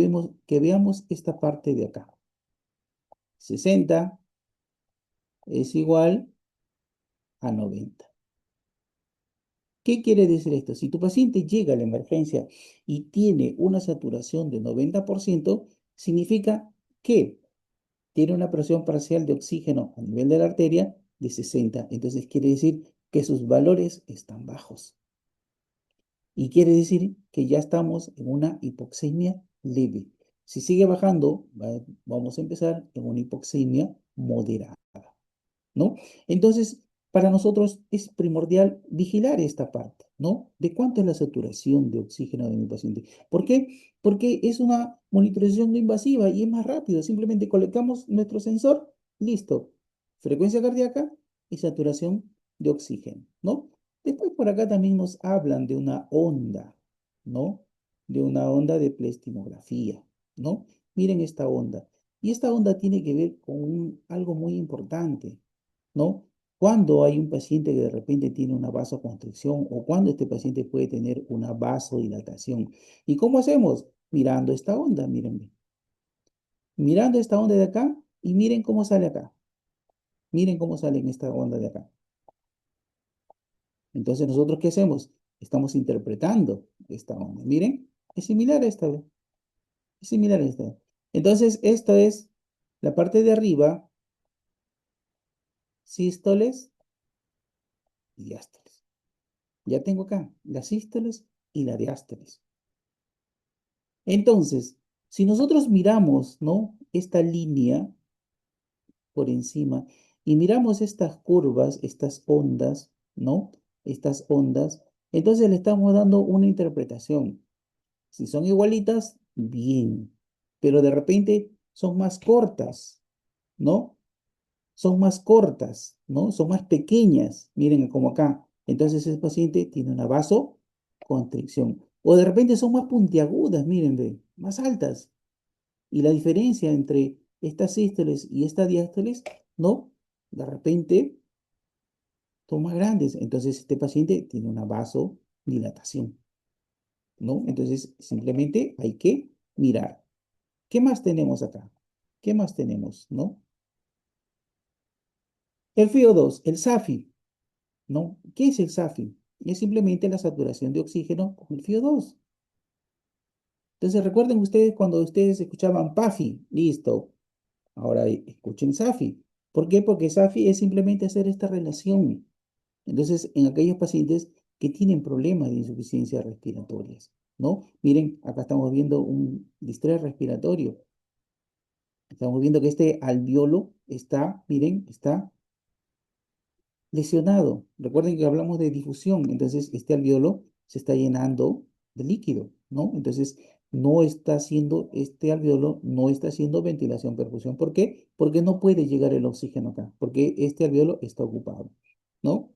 veamos esta parte de acá. 60 es igual a 90. ¿Qué quiere decir esto? Si tu paciente llega a la emergencia y tiene una saturación de 90%, significa que tiene una presión parcial de oxígeno a nivel de la arteria de 60. Entonces quiere decir que sus valores están bajos. Y quiere decir que ya estamos en una hipoxemia leve. Si sigue bajando, vamos a empezar en una hipoxemia moderada, ¿no? Entonces, para nosotros es primordial vigilar esta parte, ¿no? De cuánto es la saturación de oxígeno de mi paciente. ¿Por qué? Porque es una monitorización no invasiva y es más rápido. Simplemente colocamos nuestro sensor, listo. Frecuencia cardíaca y saturación de oxígeno, ¿no? Después por acá también nos hablan de una onda, ¿no? De una onda de plestimografía, ¿no? Miren esta onda. Y esta onda tiene que ver con algo muy importante, ¿no? Cuando hay un paciente que de repente tiene una vasoconstricción, o cuando este paciente puede tener una vasodilatación. ¿Y cómo hacemos? Mirando esta onda, miren. Mirando esta onda de acá y miren cómo sale acá. Miren cómo sale en esta onda de acá. Entonces, ¿nosotros qué hacemos? Estamos interpretando esta onda. Miren, es similar a esta. Es similar a esta. Entonces, esto es la parte de arriba, sístoles y diástoles. Ya tengo acá las sístoles y la diástoles. Entonces, si nosotros miramos, ¿no? Esta línea por encima y miramos estas curvas, estas ondas, ¿no? Estas ondas, entonces le estamos dando una interpretación. Si son igualitas, bien, pero de repente son más cortas, ¿no? Son más cortas, ¿no? Son más pequeñas, miren como acá. Entonces ese paciente tiene una vasoconstricción. O de repente son más puntiagudas, miren, ve, más altas. Y la diferencia entre estas sístoles y estas diástoles, ¿no? De repente son más grandes. Entonces este paciente tiene una vasodilatación, ¿no? Entonces simplemente hay que mirar. ¿Qué más tenemos acá? ¿Qué más tenemos, no? El FiO2, el SAFI, ¿no? ¿Qué es el SAFI? Es simplemente la saturación de oxígeno con el FiO2. Entonces recuerden ustedes cuando ustedes escuchaban PAFI, listo. Ahora escuchen SAFI. ¿Por qué? Porque SAFI es simplemente hacer esta relación. Entonces, en aquellos pacientes que tienen problemas de insuficiencia respiratorias, ¿no? Miren, acá estamos viendo un distrés respiratorio. Estamos viendo que este alveolo está, miren, está lesionado. Recuerden que hablamos de difusión, entonces este alveolo se está llenando de líquido, ¿no? Entonces no está haciendo, este alveolo no está haciendo ventilación perfusión. ¿Por qué? Porque no puede llegar el oxígeno acá, porque este alveolo está ocupado, ¿no?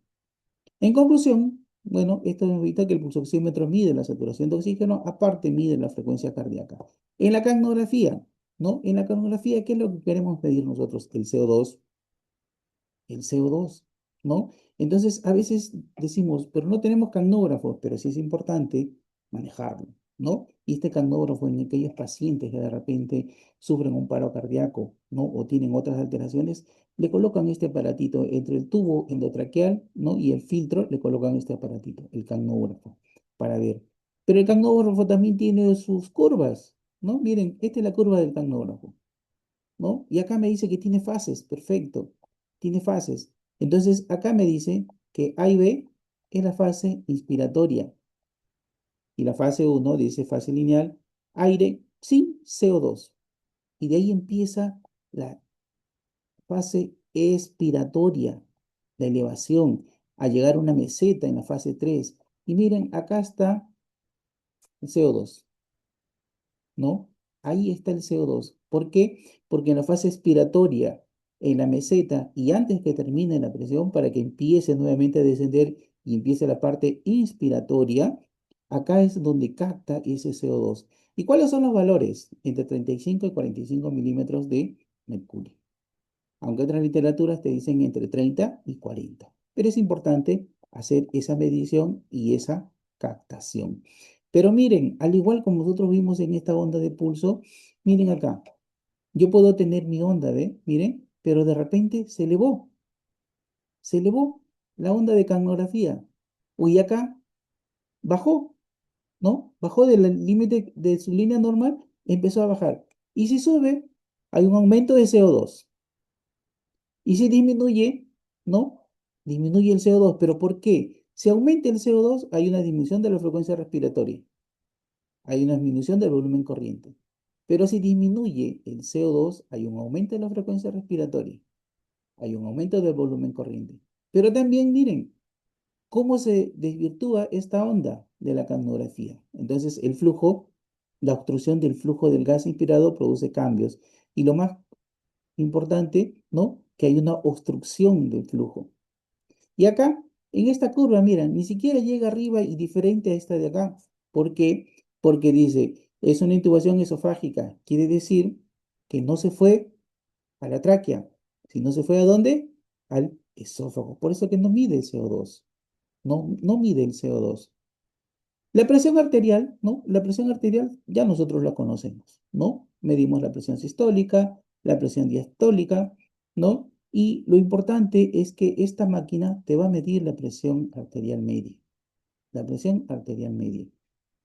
En conclusión, bueno, esto nos evita que el pulsoxímetro mide la saturación de oxígeno, aparte mide la frecuencia cardíaca. En la capnografía, ¿no? En la capnografía, ¿qué es lo que queremos medir nosotros? El CO2, ¿no? Entonces, a veces decimos, pero no tenemos canógrafos, pero sí es importante manejarlo, ¿no? Y este canógrafo en aquellos pacientes que de repente sufren un paro cardíaco, ¿no? O tienen otras alteraciones, le colocan este aparatito entre el tubo endotraqueal, ¿no? Y el filtro, le colocan este aparatito, el canógrafo, para ver. Pero el canógrafo también tiene sus curvas, ¿no? Miren, esta es la curva del canógrafo, ¿no? Y acá me dice que tiene fases, perfecto, tiene fases. Entonces, acá me dice que A y B es la fase inspiratoria. Y la fase 1 dice fase lineal, aire sin CO2. Y de ahí empieza la fase expiratoria, la elevación, a llegar a una meseta en la fase 3. Y miren, acá está el CO2, ¿no? Ahí está el CO2. ¿Por qué? Porque en la fase expiratoria, en la meseta, y antes que termine la presión, para que empiece nuevamente a descender y empiece la parte inspiratoria, acá es donde capta ese CO2. ¿Y cuáles son los valores? Entre 35 y 45 milímetros de mercurio. Aunque otras literaturas te dicen entre 30 y 40. Pero es importante hacer esa medición y esa captación. Pero miren, al igual como nosotros vimos en esta onda de pulso, miren acá, yo puedo tener mi onda, ¿ve? Miren, pero de repente se elevó la onda de canografía. Y acá bajó, ¿no? Bajó del límite de su línea normal, empezó a bajar. Y si sube, hay un aumento de CO2. Y si disminuye, ¿no? Disminuye el CO2. ¿Pero por qué? Si aumenta el CO2, hay una disminución de la frecuencia respiratoria. Hay una disminución del volumen corriente. Pero si disminuye el CO2, hay un aumento de la frecuencia respiratoria. Hay un aumento del volumen corriente. Pero también miren cómo se desvirtúa esta onda de la capnografía. Entonces, el flujo, la obstrucción del flujo del gas inspirado produce cambios. Y lo más importante, ¿no? Que hay una obstrucción del flujo. Y acá, en esta curva, mira, ni siquiera llega arriba y diferente a esta de acá. ¿Por qué? Porque dice, es una intubación esofágica. Quiere decir que no se fue a la tráquea, sino se fue ¿a dónde? Al esófago. Por eso que no mide el CO2. No mide el CO2. La presión arterial, ¿no? La presión arterial ya nosotros la conocemos, ¿no? Medimos la presión sistólica, la presión diastólica, ¿no? Y lo importante es que esta máquina te va a medir la presión arterial media. La presión arterial media.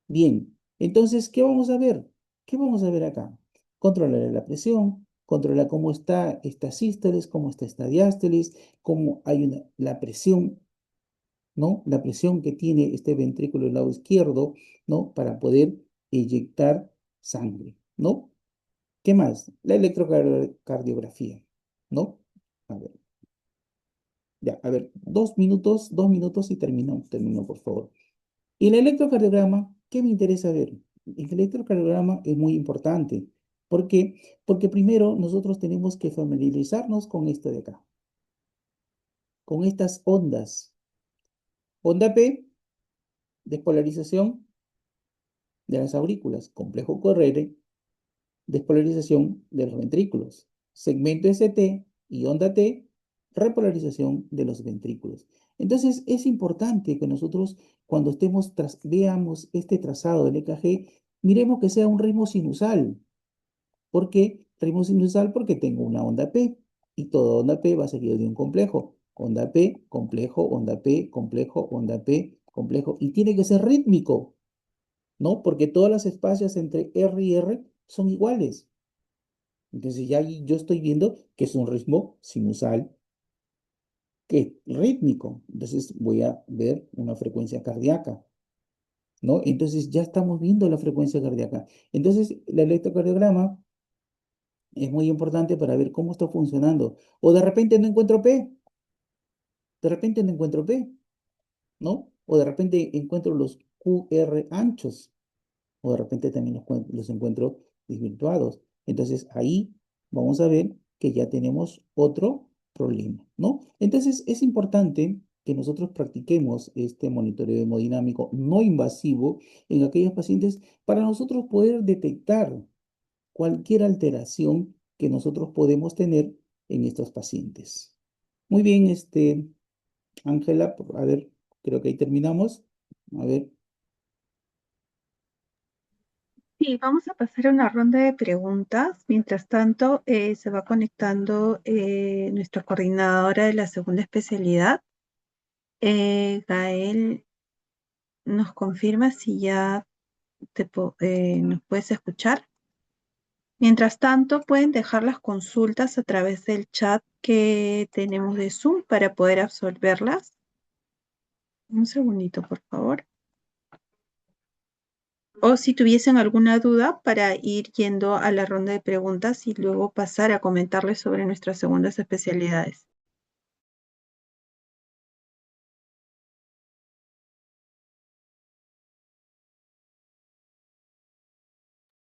Bien, entonces, ¿qué vamos a ver? ¿Qué vamos a ver acá? Controlar la presión, controlar cómo está esta sístolis, cómo está esta diástolis, cómo hay la presión, ¿no? La presión que tiene este ventrículo del lado izquierdo, ¿no? Para poder inyectar sangre, ¿no? ¿Qué más? La electrocardiografía, ¿no? A ver, ya, a ver, 2 minutos y termino, por favor. Y el electrocardiograma, ¿qué me interesa ver? El electrocardiograma es muy importante. ¿Por qué? Porque primero nosotros tenemos que familiarizarnos con esto de acá, con estas ondas. Onda P, despolarización de las aurículas, complejo correre, despolarización de los ventrículos, segmento ST y onda T, repolarización de los ventrículos. Entonces es importante que nosotros cuando veamos este trazado del EKG, miremos que sea un ritmo sinusal. ¿Por qué ritmo sinusal? Porque tengo una onda P y toda onda P va seguido de un complejo. Onda P, complejo, onda P, complejo, onda P, complejo. Y tiene que ser rítmico, ¿no? Porque todos los espacios entre R y R son iguales. Entonces ya ahí yo estoy viendo que es un ritmo sinusal, que es rítmico. Entonces voy a ver una frecuencia cardíaca, ¿no? Entonces ya estamos viendo la frecuencia cardíaca. Entonces el electrocardiograma es muy importante para ver cómo está funcionando. O de repente no encuentro P, de repente no encuentro P, ¿no? O de repente encuentro los QR anchos. O de repente también los encuentro desvirtuados. Entonces ahí vamos a ver que ya tenemos otro problema, ¿no? Entonces es importante que nosotros practiquemos este monitoreo hemodinámico no invasivo en aquellos pacientes para nosotros poder detectar cualquier alteración que nosotros podemos tener en estos pacientes. Muy bien, Ángela, a ver, creo que ahí terminamos. A ver, Sí, vamos a pasar a una ronda de preguntas. Mientras tanto, se va conectando nuestra coordinadora de la segunda especialidad. Gael nos confirma si ya nos puedes escuchar. Mientras tanto, pueden dejar las consultas a través del chat que tenemos de Zoom para poder absolverlas. Un segundito, por favor. O si tuviesen alguna duda para ir yendo a la ronda de preguntas y luego pasar a comentarles sobre nuestras segundas especialidades.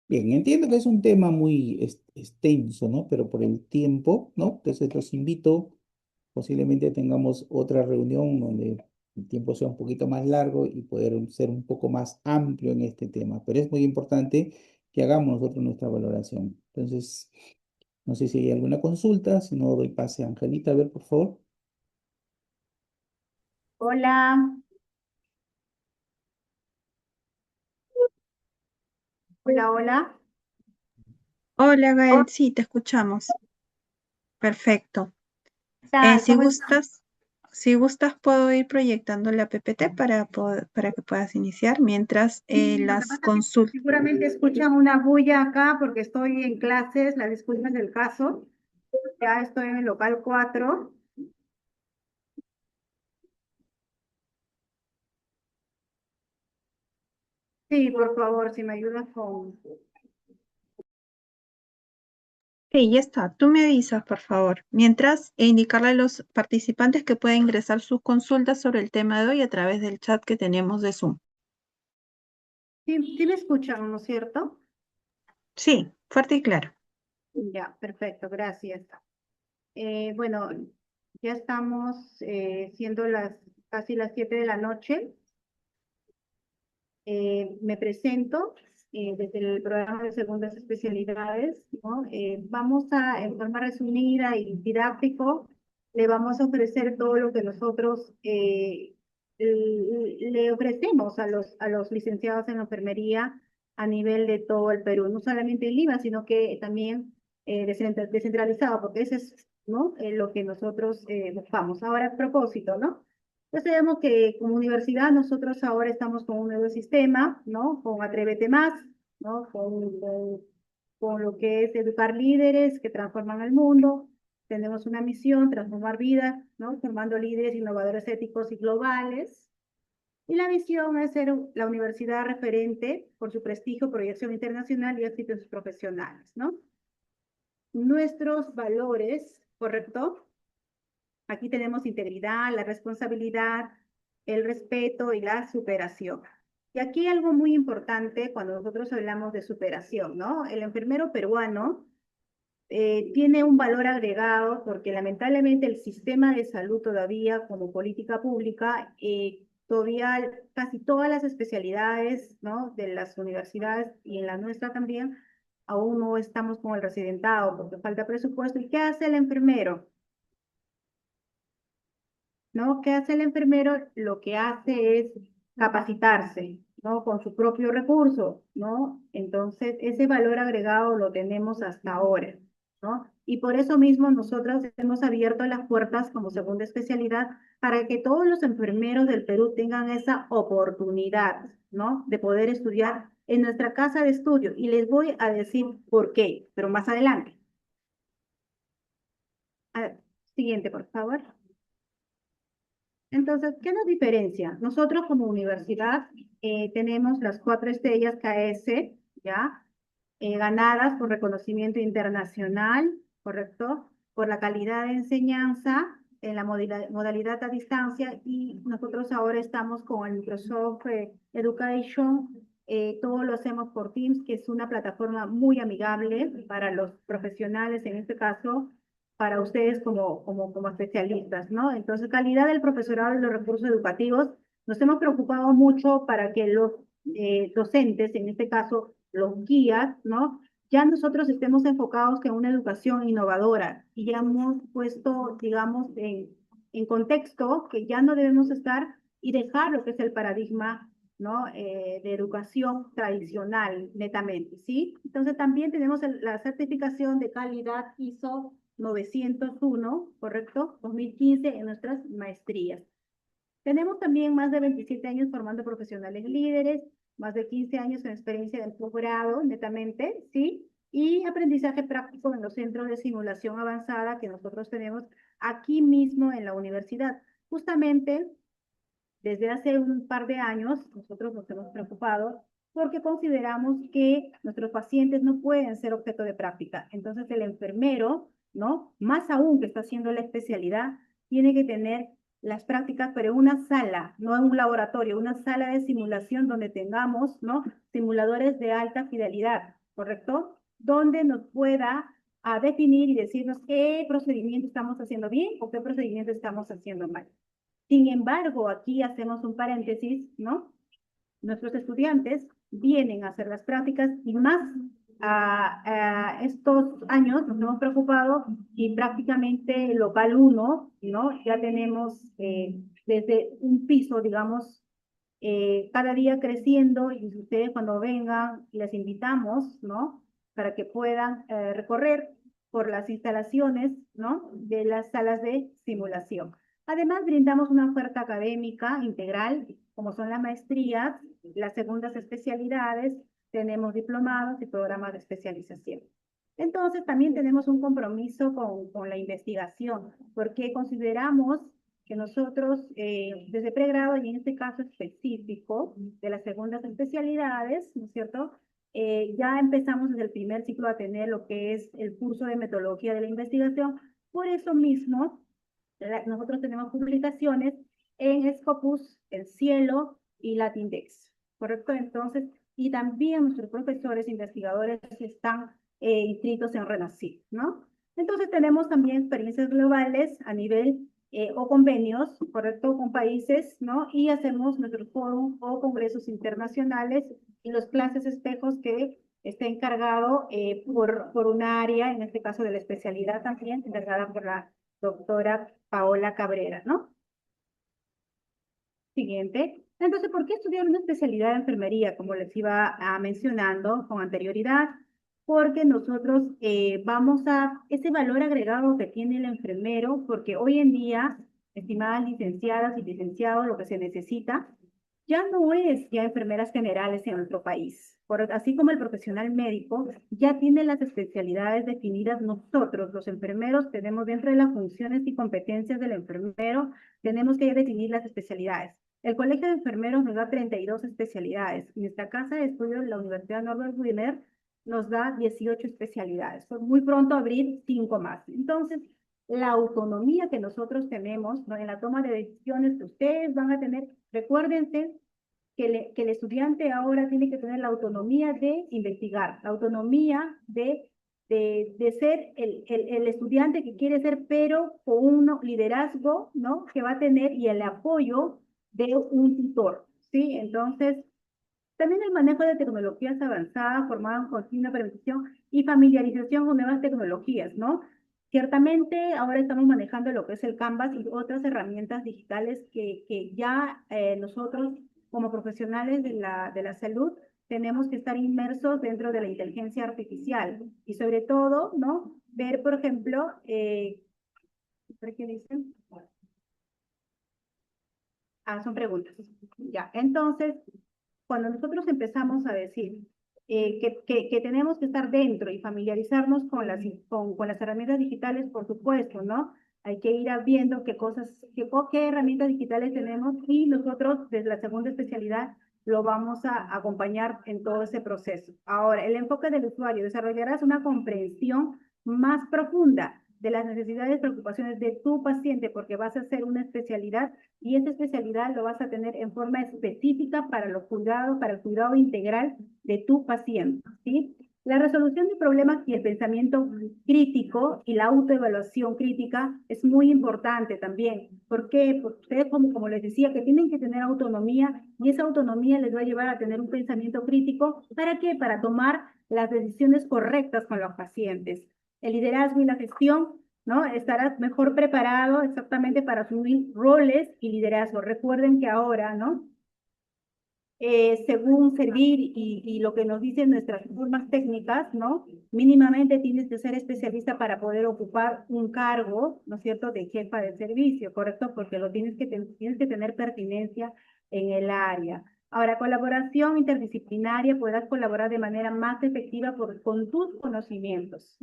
bien, entiendo que es un tema muy extenso, ¿no? Pero por el tiempo, ¿no? Entonces los invito, posiblemente tengamos otra reunión donde el tiempo sea un poquito más largo y poder ser un poco más amplio en este tema. Pero es muy importante que hagamos nosotros nuestra valoración. Entonces, no sé si hay alguna consulta, si no doy pase a Angelita, a ver, por favor. Hola, hola, hola. Hola, Hola, Gael, sí, te escuchamos. Perfecto. ¿qué tal? Si ¿Cómo estás? gustas, puedo ir proyectando la PPT para que puedas iniciar mientras Sí, lo que las pasa es que consultas. seguramente escuchan una bulla acá porque estoy en clases, la disculpa es el caso. Ya estoy en el local 4. Sí, por favor, si me ayudas con... Sí, ya está. Tú me avisas, por favor. Mientras, indicarle a los participantes que pueden ingresar sus consultas sobre el tema de hoy a través del chat que tenemos de Zoom. Sí, sí me escuchan, ¿no es cierto? Sí, fuerte y claro. Ya, perfecto, gracias. Bueno, ya estamos siendo casi las 7 de la noche. Me presento desde el programa de segundas especialidades, ¿no? Vamos a, en forma resumida y didáctico, le vamos a ofrecer todo lo que nosotros le ofrecemos a los licenciados en enfermería a nivel de todo el Perú, no solamente en Lima, sino que también descentralizado, porque eso es, ¿no? Lo que nosotros buscamos. Ahora, a propósito, ¿no? Ya sabemos que como universidad nosotros ahora estamos con un nuevo sistema, ¿no? Con Atrévete Más, ¿no? Con lo que es educar líderes que transforman el mundo. Tenemos una misión, transformar vidas, ¿no? Formando líderes innovadores éticos y globales. Y la misión es ser la universidad referente por su prestigio, proyección internacional y éxitos profesionales, ¿no? Nuestros valores, ¿correcto? Aquí tenemos integridad, la responsabilidad, el respeto y la superación. Y aquí algo muy importante cuando nosotros hablamos de superación, ¿no? El enfermero peruano tiene un valor agregado porque lamentablemente el sistema de salud todavía como política pública, todavía casi todas las especialidades, ¿no? De las universidades y en la nuestra también, aún no estamos con el residentado porque falta presupuesto. ¿Y qué hace el enfermero? ¿No? ¿Qué hace el enfermero? Lo que hace es capacitarse, ¿no? Con su propio recurso, ¿no? Entonces, ese valor agregado lo tenemos hasta ahora, ¿no? Y por eso mismo nosotros hemos abierto las puertas como segunda especialidad para que todos los enfermeros del Perú tengan esa oportunidad, ¿no? De poder estudiar en nuestra casa de estudio. Y les voy a decir por qué, pero más adelante. Siguiente, por favor. Entonces, ¿qué nos diferencia? Nosotros como universidad tenemos las 4 estrellas KS, ¿ya? Ganadas por reconocimiento internacional, ¿correcto? Por la calidad de enseñanza en la modalidad a distancia y nosotros ahora estamos con el Microsoft Education, todo lo hacemos por Teams, que es una plataforma muy amigable para los profesionales, en este caso, para ustedes como especialistas, ¿no? Entonces, calidad del profesorado y los recursos educativos, nos hemos preocupado mucho para que los docentes, en este caso los guías, ¿no? Ya nosotros estemos enfocados en una educación innovadora y ya hemos puesto, digamos, en contexto que ya no debemos estar y dejar lo que es el paradigma, ¿no? De educación tradicional, netamente, ¿sí? Entonces también tenemos la certificación de calidad ISO 901, ¿correcto? 2015 en nuestras maestrías. Tenemos también más de 27 años formando profesionales líderes, más de 15 años en experiencia de posgrado, netamente, ¿sí? Y aprendizaje práctico en los centros de simulación avanzada que nosotros tenemos aquí mismo en la universidad. Justamente, desde hace un par de años, nosotros nos hemos preocupado porque consideramos que nuestros pacientes no pueden ser objeto de práctica. Entonces, el enfermero, ¿no? Más aún que está haciendo la especialidad, tiene que tener las prácticas, pero en una sala, no en un laboratorio, una sala de simulación donde tengamos, ¿no? Simuladores de alta fidelidad, ¿correcto? Donde nos pueda definir y decirnos qué procedimiento estamos haciendo bien o qué procedimiento estamos haciendo mal. Sin embargo, aquí hacemos un paréntesis, ¿no? Nuestros estudiantes vienen a hacer las prácticas y más estos años nos hemos preocupado y prácticamente local 1, ¿no? Ya tenemos desde un piso, digamos, cada día creciendo y ustedes cuando vengan les invitamos, ¿no? Para que puedan recorrer por las instalaciones, ¿no? De las salas de simulación. Además, brindamos una oferta académica integral, como son las maestrías, las segundas especialidades, tenemos diplomados y programas de especialización. Entonces, también tenemos un compromiso con la investigación, porque consideramos que nosotros, desde pregrado y en este caso específico de las segundas especialidades, ¿no es cierto? Ya empezamos desde el primer ciclo a tener lo que es el curso de metodología de la investigación. Por eso mismo, nosotros tenemos publicaciones en Scopus, en Cielo y Latindex, ¿correcto? Entonces, y también nuestros profesores investigadores están inscritos en RENACYT, ¿no? Entonces tenemos también experiencias globales a nivel o convenios, ¿correcto? Con países, ¿no? Y hacemos nuestros foros o congresos internacionales y los clases espejos que está encargado por una área, en este caso de la especialidad también, encargada por la doctora Paola Cabrera, ¿no? Siguiente. Entonces, ¿por qué estudiar una especialidad de enfermería? Como les iba mencionando con anterioridad, porque nosotros vamos a ese valor agregado que tiene el enfermero, porque hoy en día, estimadas licenciadas y licenciados, lo que se necesita ya no es ya enfermeras generales en nuestro país. Así como el profesional médico ya tiene las especialidades definidas, nosotros, los enfermeros, tenemos dentro de las funciones y competencias del enfermero, tenemos que definir las especialidades. El Colegio de Enfermeros nos da 32 especialidades. Nuestra casa de estudios, la Universidad Norbert Wiener, nos da 18 especialidades. Por muy pronto abrir 5 más. Entonces, la autonomía que nosotros tenemos, ¿no? En la toma de decisiones que ustedes van a tener, recuérdense que el estudiante ahora tiene que tener la autonomía de investigar, la autonomía de ser el estudiante que quiere ser, pero con un liderazgo, ¿no? Que va a tener y el apoyo de un tutor, ¿sí? Entonces, también el manejo de tecnologías avanzadas, formado en continua prevención y familiarización con nuevas tecnologías, ¿no? Ciertamente, ahora estamos manejando lo que es el Canvas y otras herramientas digitales que ya nosotros, como profesionales de la salud, tenemos que estar inmersos dentro de la inteligencia artificial y sobre todo, ¿no? Ver, por ejemplo, ¿qué dicen? Son preguntas. Ya, entonces, cuando nosotros empezamos a decir que tenemos que estar dentro y familiarizarnos con las herramientas digitales, por supuesto, ¿no? Hay que ir viendo qué herramientas digitales tenemos y nosotros desde la segunda especialidad lo vamos a acompañar en todo ese proceso. Ahora, el enfoque del usuario, desarrollarás una comprensión más profunda de las necesidades y preocupaciones de tu paciente porque vas a hacer una especialidad y esa especialidad lo vas a tener en forma específica para los cuidados, para el cuidado integral de tu paciente, ¿sí? La resolución de problemas y el pensamiento crítico y la autoevaluación crítica es muy importante también. ¿Por qué? Porque ustedes, como les decía, que tienen que tener autonomía y esa autonomía les va a llevar a tener un pensamiento crítico. ¿Para qué? Para tomar las decisiones correctas con los pacientes. El liderazgo y la gestión ¿no? Estarás mejor preparado exactamente para asumir roles y liderazgo. Recuerden que ahora, ¿no? Según servir y lo que nos dicen nuestras normas técnicas, ¿no? Mínimamente tienes que ser especialista para poder ocupar un cargo, ¿no es cierto?, de jefa de servicio, ¿correcto? Porque lo tienes tienes que tener pertinencia en el área. Ahora, colaboración interdisciplinaria, puedas colaborar de manera más efectiva con tus conocimientos,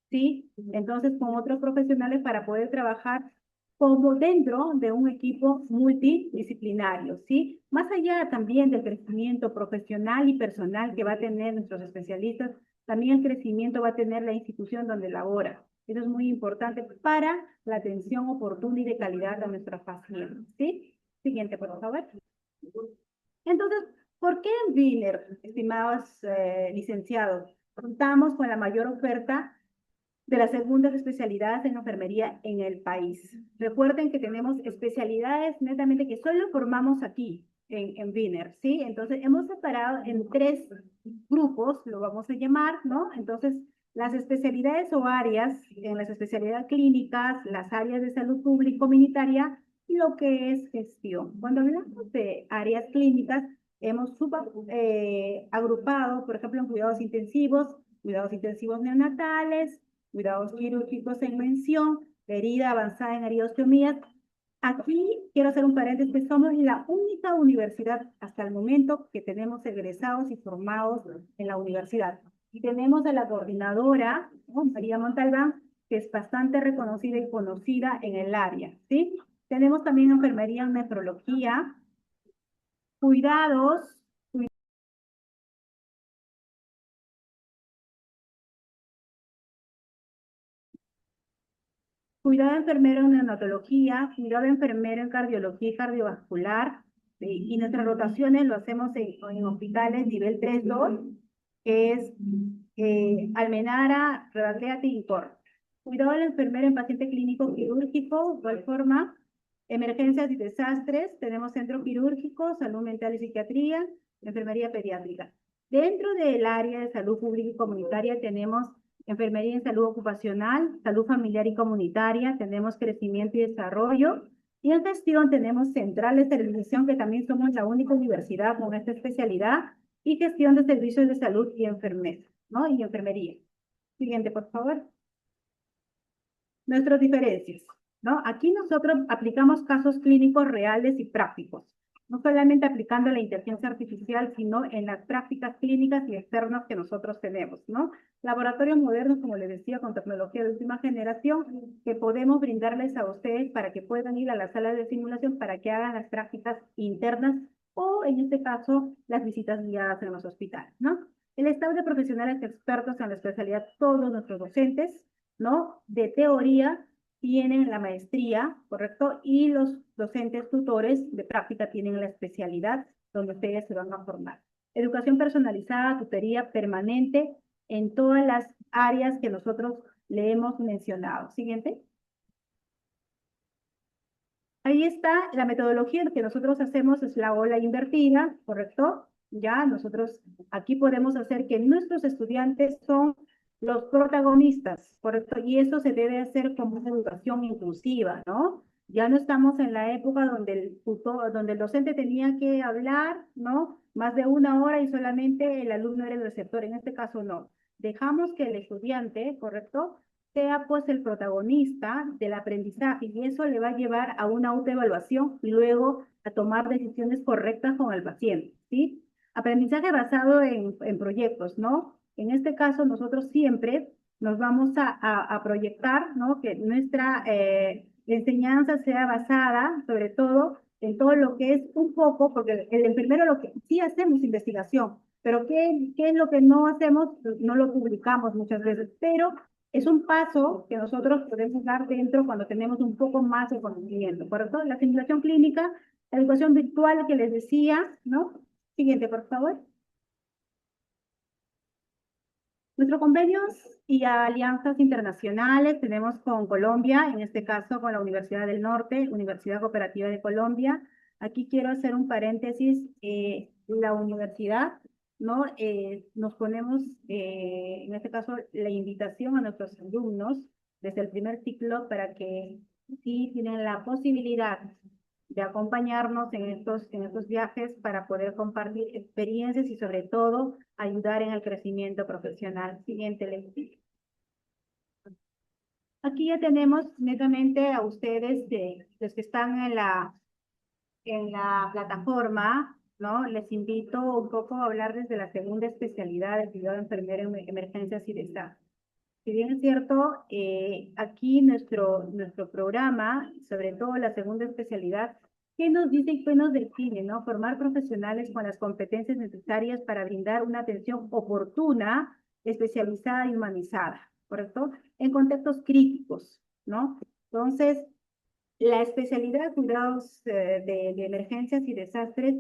¿sí? Entonces, con otros profesionales para poder trabajar como dentro de un equipo multidisciplinario, ¿sí? Más allá también del crecimiento profesional y personal que va a tener nuestros especialistas, también el crecimiento va a tener la institución donde labora. Eso es muy importante para la atención oportuna y de calidad a nuestros pacientes, ¿sí? Siguiente, por favor. Entonces, ¿por qué en Wiener, estimados licenciados, contamos con la mayor oferta de las segundas especialidades en enfermería en el país? Recuerden que tenemos especialidades netamente que solo formamos aquí en Wiener, ¿sí? Entonces hemos separado en 3 grupos, lo vamos a llamar, ¿no? Entonces, las especialidades o áreas, en las especialidades clínicas, las áreas de salud pública comunitaria y lo que es gestión. Cuando hablamos de áreas clínicas, hemos agrupado, por ejemplo, en cuidados intensivos neonatales, cuidados quirúrgicos en mención, herida avanzada en eriostomías. Aquí quiero hacer un paréntesis, somos la única universidad hasta el momento que tenemos egresados y formados en la universidad. Y tenemos a la coordinadora, ¿no?, María Montalbán, que es bastante reconocida y conocida en el área, ¿sí? Tenemos también enfermería en nefrología, cuidados, cuidado enfermero en neonatología, cuidado enfermero en cardiología y cardiovascular, y nuestras rotaciones lo hacemos en hospitales nivel 3-2, que es Almenara, Rebaqueate y Cor. Cuidado del enfermero en paciente clínico quirúrgico, igual forma, emergencias y desastres, tenemos centro quirúrgico, salud mental y psiquiatría, enfermería pediátrica. Dentro del área de salud pública y comunitaria tenemos enfermería en salud ocupacional, salud familiar y comunitaria, tenemos crecimiento y desarrollo, y en gestión tenemos central de esterilización, que también somos la única universidad con esta especialidad, y gestión de servicios de salud y enfermera, ¿no? Y enfermería. Siguiente, por favor. Nuestras diferencias, ¿no? Aquí nosotros aplicamos casos clínicos reales y prácticos, no solamente aplicando la inteligencia artificial, sino en las prácticas clínicas y externas que nosotros tenemos, ¿no? Laboratorios modernos, como les decía, con tecnología de última generación, que podemos brindarles a ustedes para que puedan ir a la sala de simulación para que hagan las prácticas internas o, en este caso, las visitas guiadas en los hospitales, ¿no? El estado de profesionales expertos en la especialidad, todos nuestros docentes, ¿no?, de teoría tienen la maestría, ¿correcto? Y los docentes tutores de práctica tienen la especialidad donde ustedes se van a formar. Educación personalizada, tutoría permanente en todas las áreas que nosotros le hemos mencionado. Siguiente. Ahí está la metodología que nosotros hacemos, es la ola invertida, ¿correcto? Ya nosotros aquí podemos hacer que nuestros estudiantes son los protagonistas, ¿correcto? Y eso se debe hacer como una educación inclusiva, ¿no? Ya no estamos en la época donde donde el docente tenía que hablar, ¿no? Más de 1 hora y solamente el alumno era el receptor. En este caso no. Dejamos que el estudiante, ¿correcto?, sea pues el protagonista del aprendizaje, y eso le va a llevar a una autoevaluación y luego a tomar decisiones correctas con el paciente, ¿sí? Aprendizaje basado en proyectos, ¿no? En este caso nosotros siempre nos vamos a proyectar, ¿no?, que nuestra enseñanza sea basada sobre todo en todo lo que es un poco, porque el enfermero lo que sí hacemos investigación, pero ¿qué es lo que no hacemos? No lo publicamos muchas veces, pero es un paso que nosotros podemos dar dentro cuando tenemos un poco más de conocimiento, ¿correcto? La simulación clínica, la educación virtual que les decía, ¿no? Siguiente, por favor. Nuestros convenios y alianzas internacionales tenemos con Colombia, en este caso con la Universidad del Norte, Universidad Cooperativa de Colombia. Aquí quiero hacer un paréntesis, la universidad, ¿no? Nos ponemos, en este caso, la invitación a nuestros alumnos desde el primer ciclo para que sí tienen la posibilidad de acompañarnos en estos viajes para poder compartir experiencias y sobre todo ayudar en el crecimiento profesional. Siguiente lectura. Aquí ya tenemos netamente a ustedes, los que están en la plataforma, ¿no? Les invito un poco a hablar desde la segunda especialidad de cuidado enfermero en emergencias y desastres. Si bien es cierto, aquí nuestro programa, sobre todo la segunda especialidad, ¿qué nos dice y qué nos define, no? Formar profesionales con las competencias necesarias para brindar una atención oportuna, especializada y humanizada, ¿correcto? En contextos críticos, ¿no? Entonces, la especialidad de cuidados de emergencias y desastres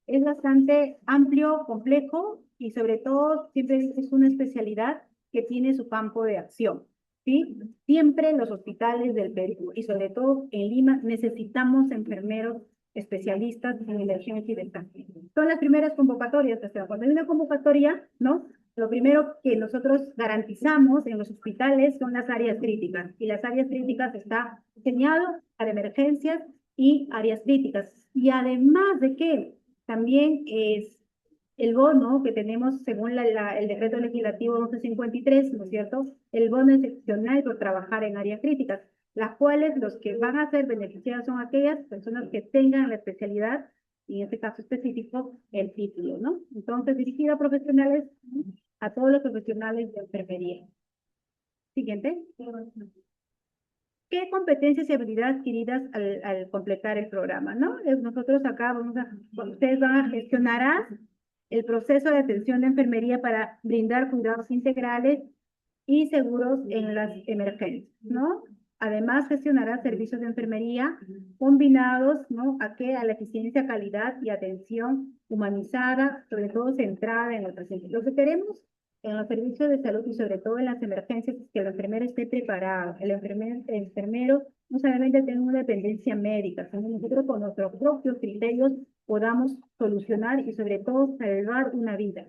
es bastante amplio, complejo y sobre todo siempre es una especialidad que tiene su campo de acción, ¿sí? Siempre en los hospitales del Perú y sobre todo en Lima necesitamos enfermeros especialistas en emergencia y desastres. Son las primeras convocatorias, o sea, cuando hay una convocatoria, ¿no? Lo primero que nosotros garantizamos en los hospitales son las áreas críticas y las áreas críticas está diseñado para emergencias y áreas críticas. Y además de que también es el bono que tenemos según el decreto legislativo 1153, ¿no es cierto? El bono excepcional por trabajar en áreas críticas, las cuales los que van a ser beneficiados son aquellas personas que tengan la especialidad, y en este caso específico, el título, ¿no? Entonces, dirigida a profesionales, a todos los profesionales de enfermería. Siguiente. ¿Qué competencias y habilidades adquiridas al completar el programa, no? Nosotros acá ustedes van a gestionar el proceso de atención de enfermería para brindar cuidados integrales y seguros en las emergencias, ¿no? Además, gestionará servicios de enfermería combinados, ¿no? A la eficiencia, calidad y atención humanizada, sobre todo centrada en el paciente. Lo que queremos en los servicios de salud y sobre todo en las emergencias es que el enfermero esté preparado. El enfermero no solamente tenga una dependencia médica, sino nosotros con nuestros propios criterios podamos solucionar y sobre todo salvar una vida.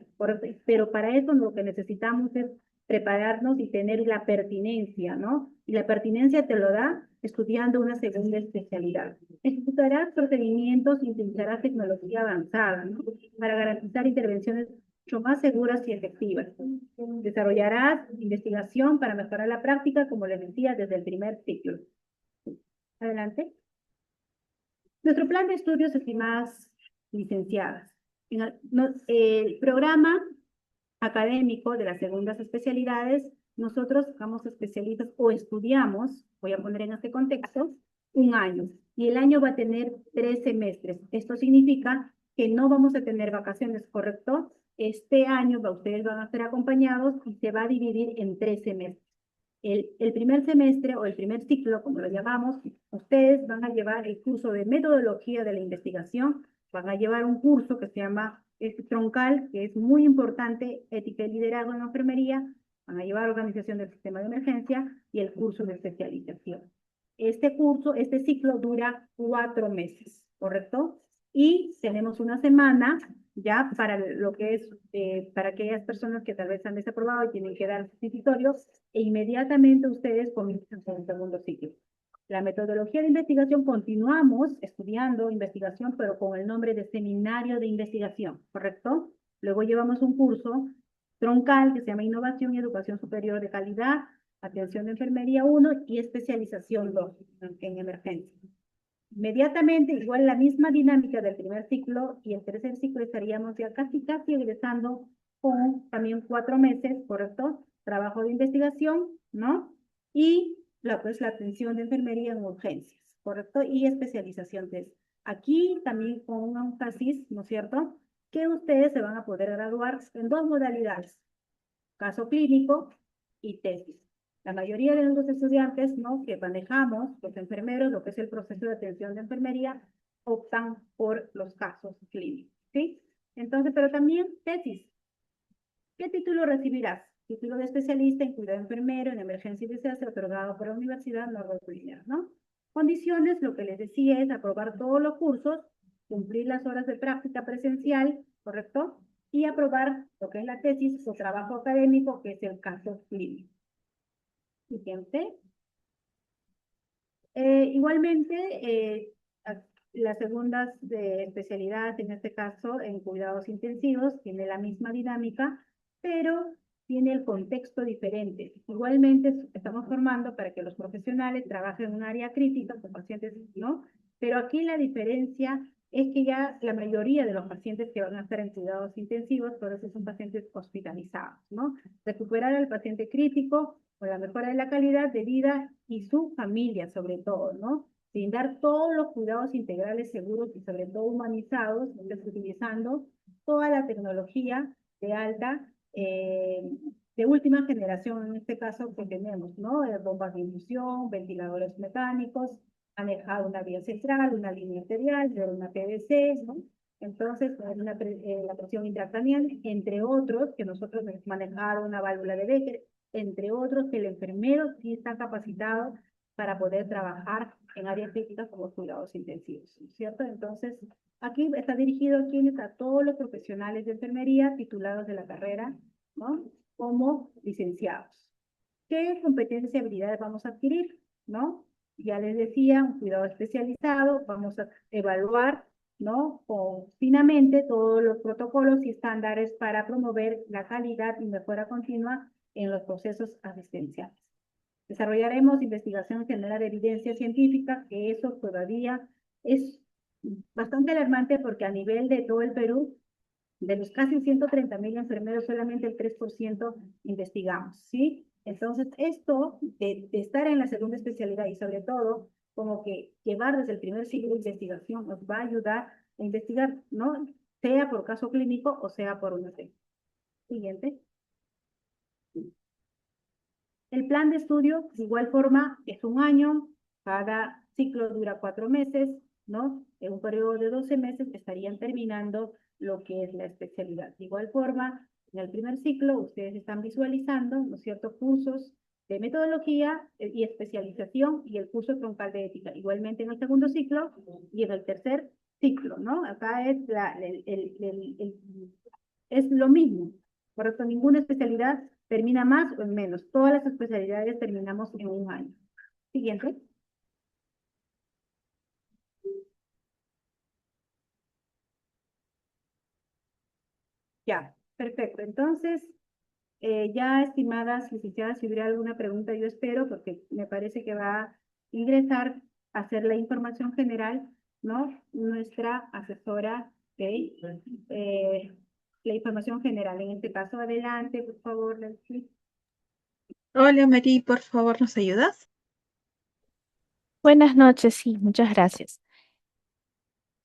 Pero para eso lo que necesitamos es prepararnos y tener la pertinencia, ¿no? Y la pertinencia te lo da estudiando una segunda especialidad. Ejecutarás procedimientos y utilizarás tecnología avanzada, ¿no? Para garantizar intervenciones mucho más seguras y efectivas. Desarrollarás investigación para mejorar la práctica, como les decía, desde el primer ciclo. Adelante. Nuestro plan de estudios, estimadas licenciadas. El programa académico de las segundas especialidades, nosotros somos especialistas o estudiamos, voy a poner en este contexto, un año. Y el año va a tener 3 semestres. Esto significa que no vamos a tener vacaciones, ¿correcto? Este año ustedes van a ser acompañados y se va a dividir en 3 semestres. El primer semestre o el primer ciclo, como lo llamamos, ustedes van a llevar el curso de metodología de la investigación, van a llevar un curso que se llama troncal, que es muy importante, ética y liderazgo en la enfermería, van a llevar organización del sistema de emergencia y el curso de especialización. Este ciclo dura 4 meses, ¿correcto? Y tenemos una semana ya para lo que es, para aquellas personas que tal vez han desaprobado y tienen que dar sustitutorios, e inmediatamente ustedes comienzan con el segundo ciclo. La metodología de investigación continuamos estudiando investigación, pero con el nombre de seminario de investigación, ¿correcto? Luego llevamos un curso troncal que se llama Innovación y Educación Superior de Calidad, Atención de Enfermería 1 y Especialización 2 en emergencia. Inmediatamente, igual la misma dinámica del primer ciclo y el tercer ciclo estaríamos ya casi egresando con también 4 meses, ¿correcto? Trabajo de investigación, ¿no? Y la atención de enfermería en urgencias, ¿correcto? Y especialización de eso. Aquí también con un énfasis, ¿no es cierto? Que ustedes se van a poder graduar en 2 modalidades, caso clínico y tesis. La mayoría de los estudiantes, ¿no?, que manejamos, los enfermeros, lo que es el proceso de atención de enfermería, optan por los casos clínicos, ¿sí? Entonces, pero también tesis. ¿Qué título recibirás? Título de especialista en cuidado enfermero en emergencia y desastre otorgado por la Universidad Norte, ¿no? Condiciones, lo que les decía es aprobar todos los cursos, cumplir las horas de práctica presencial, ¿correcto? Y aprobar lo que es la tesis o trabajo académico, que es el caso clínico. Siguiente. Igualmente, las segundas de especialidad, en este caso en cuidados intensivos, tiene la misma dinámica, pero tiene el contexto diferente. Igualmente, estamos formando para que los profesionales trabajen en un área crítica con pacientes, ¿no? Pero aquí la diferencia es que ya la mayoría de los pacientes que van a estar en cuidados intensivos, por eso son pacientes hospitalizados, ¿no? Recuperar al paciente crítico con la mejora de la calidad de vida y su familia, sobre todo, ¿no? Brindar todos los cuidados integrales seguros y sobre todo humanizados, utilizando toda la tecnología de alta, de última generación en este caso que tenemos, ¿no? Bombas de infusión, ventiladores mecánicos, manejar una vía central, una línea arterial, una PVC, ¿no? Entonces, la presión intracraneal, entre otros, que nosotros manejar una válvula de Becker, entre otros, que el enfermero sí está capacitado para poder trabajar en áreas críticas como cuidados intensivos, ¿cierto? Entonces, aquí está dirigido a todos los profesionales de enfermería titulados de la carrera, ¿no? Como licenciados. ¿Qué competencias y habilidades vamos a adquirir, no? Ya les decía, un cuidado especializado, vamos a evaluar, ¿no? Finamente todos los protocolos y estándares para promover la calidad y mejora continua en los procesos asistenciales. Desarrollaremos investigación general de evidencia científica, que eso todavía es bastante alarmante porque a nivel de todo el Perú, de los casi 130.000 enfermeros, solamente el 3% investigamos, ¿sí? Entonces, esto de estar en la segunda especialidad y sobre todo, como que llevar desde el primer ciclo de investigación nos va a ayudar a investigar, ¿no? Sea por caso clínico o sea por una C. Siguiente. El plan de estudio, de igual forma, es un año, cada ciclo dura 4 meses, ¿no? En un periodo de 12 meses estarían terminando lo que es la especialidad. De igual forma, en el primer ciclo ustedes están visualizando, ¿no es cierto?, cursos de metodología y especialización y el curso troncal de ética. Igualmente en el segundo ciclo y en el tercer ciclo, ¿no? Acá es, es lo mismo, correcto, ninguna especialidad termina más o en menos. Todas las especialidades terminamos en un año. Siguiente. Ya, perfecto. Entonces, ya estimadas licenciadas, si hubiera alguna pregunta, yo espero, porque me parece que va a ingresar a hacer la información general, ¿no? Nuestra asesora de la información general. En este caso, adelante, por favor, Leslie. Hola, Mary, por favor, ¿nos ayudas? Buenas noches, sí, muchas gracias.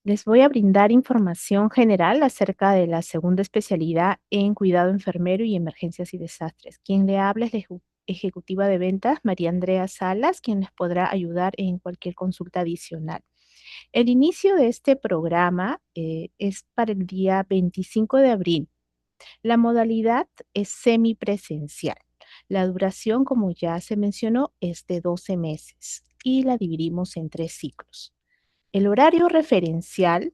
Les voy a brindar información general acerca de la segunda especialidad en cuidado enfermero y emergencias y desastres. Quien le habla es la ejecutiva de ventas, María Andrea Salas, quien les podrá ayudar en cualquier consulta adicional. El inicio de este programa es para el día 25 de abril. La modalidad es semipresencial. La duración, como ya se mencionó, es de 12 meses y la dividimos en 3 ciclos. El horario referencial,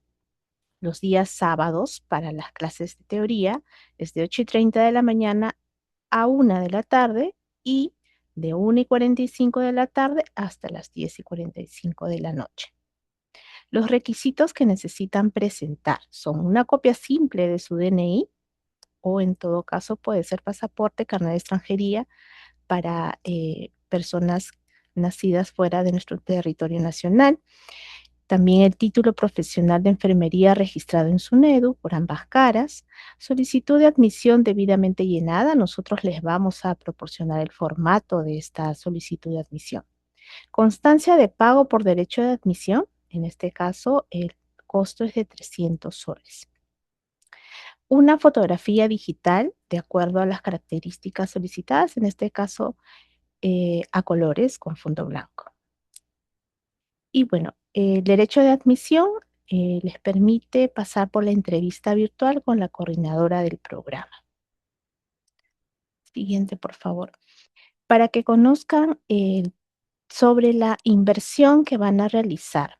los días sábados para las clases de teoría, es de 8:30 de la mañana a 1 de la tarde y de 1:45 de la tarde hasta las 10:45 de la noche. Los requisitos que necesitan presentar son una copia simple de su DNI o en todo caso puede ser pasaporte, carnet de extranjería para personas nacidas fuera de nuestro territorio nacional. También el título profesional de enfermería registrado en SUNEDU por ambas caras. Solicitud de admisión debidamente llenada. Nosotros les vamos a proporcionar el formato de esta solicitud de admisión. Constancia de pago por derecho de admisión. En este caso, el costo es de 300 soles. Una fotografía digital de acuerdo a las características solicitadas, en este caso a colores con fondo blanco. Y bueno, el derecho de admisión les permite pasar por la entrevista virtual con la coordinadora del programa. Siguiente, por favor. Para que conozcan sobre la inversión que van a realizar.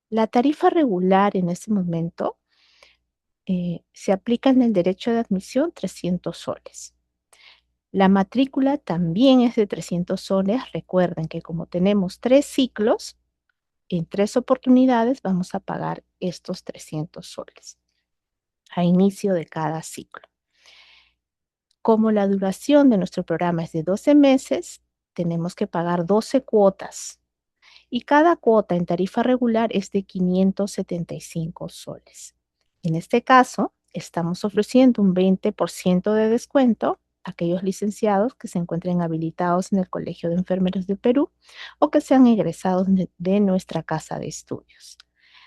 La tarifa regular en este momento se aplica en el derecho de admisión 300 soles. La matrícula también es de 300 soles. Recuerden que como tenemos 3 ciclos, en 3 oportunidades vamos a pagar estos 300 soles a inicio de cada ciclo. Como la duración de nuestro programa es de 12 meses, tenemos que pagar 12 cuotas y cada cuota en tarifa regular es de 575 soles. En este caso, estamos ofreciendo un 20% de descuento a aquellos licenciados que se encuentren habilitados en el Colegio de Enfermeros del Perú o que sean egresados de nuestra casa de estudios.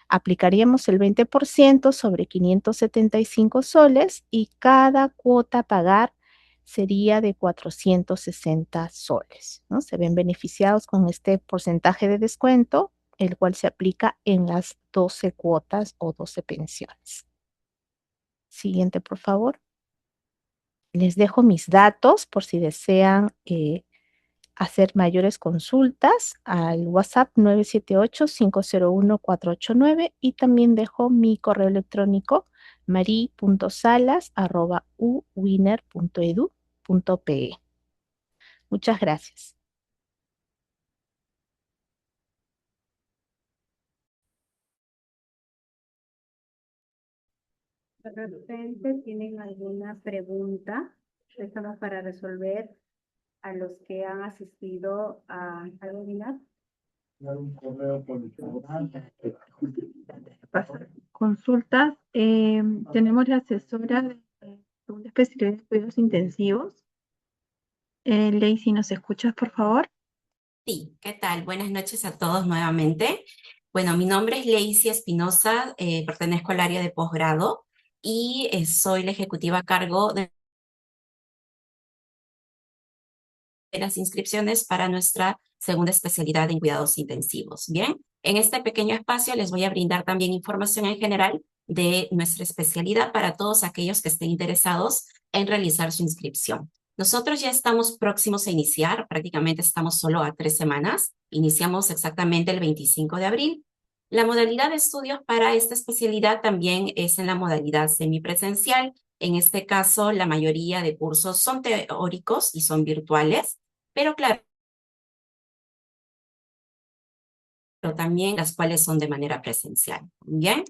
Aplicaríamos el 20% sobre 575 soles y cada cuota a pagar sería de 460 soles, ¿no? Se ven beneficiados con este porcentaje de descuento, el cual se aplica en las 12 cuotas o 12 pensiones. Siguiente, por favor. Les dejo mis datos por si desean hacer mayores consultas al WhatsApp 978-501-489 y también dejo mi correo electrónico mari.salas@uwinner.edu.pe. Muchas gracias. De repente tienen alguna pregunta, estamos para resolver a los que han asistido al webinar. Consultas. Tenemos la asesora de segunda especialidad de cuidados intensivos. Lacey, ¿nos escuchas, por favor? Sí, ¿qué tal? Buenas noches a todos nuevamente. Bueno, mi nombre es Lacey Espinosa, pertenezco al área de posgrado y soy la ejecutiva a cargo de las inscripciones para nuestra segunda especialidad en cuidados intensivos. Bien, en este pequeño espacio les voy a brindar también información en general de nuestra especialidad para todos aquellos que estén interesados en realizar su inscripción. Nosotros ya estamos próximos a iniciar, prácticamente estamos solo a 3 semanas. Iniciamos exactamente el 25 de abril. La modalidad de estudios para esta especialidad también es en la modalidad semipresencial. En este caso, la mayoría de cursos son teóricos y son virtuales, pero claro, también las cuales son de manera presencial. Bien,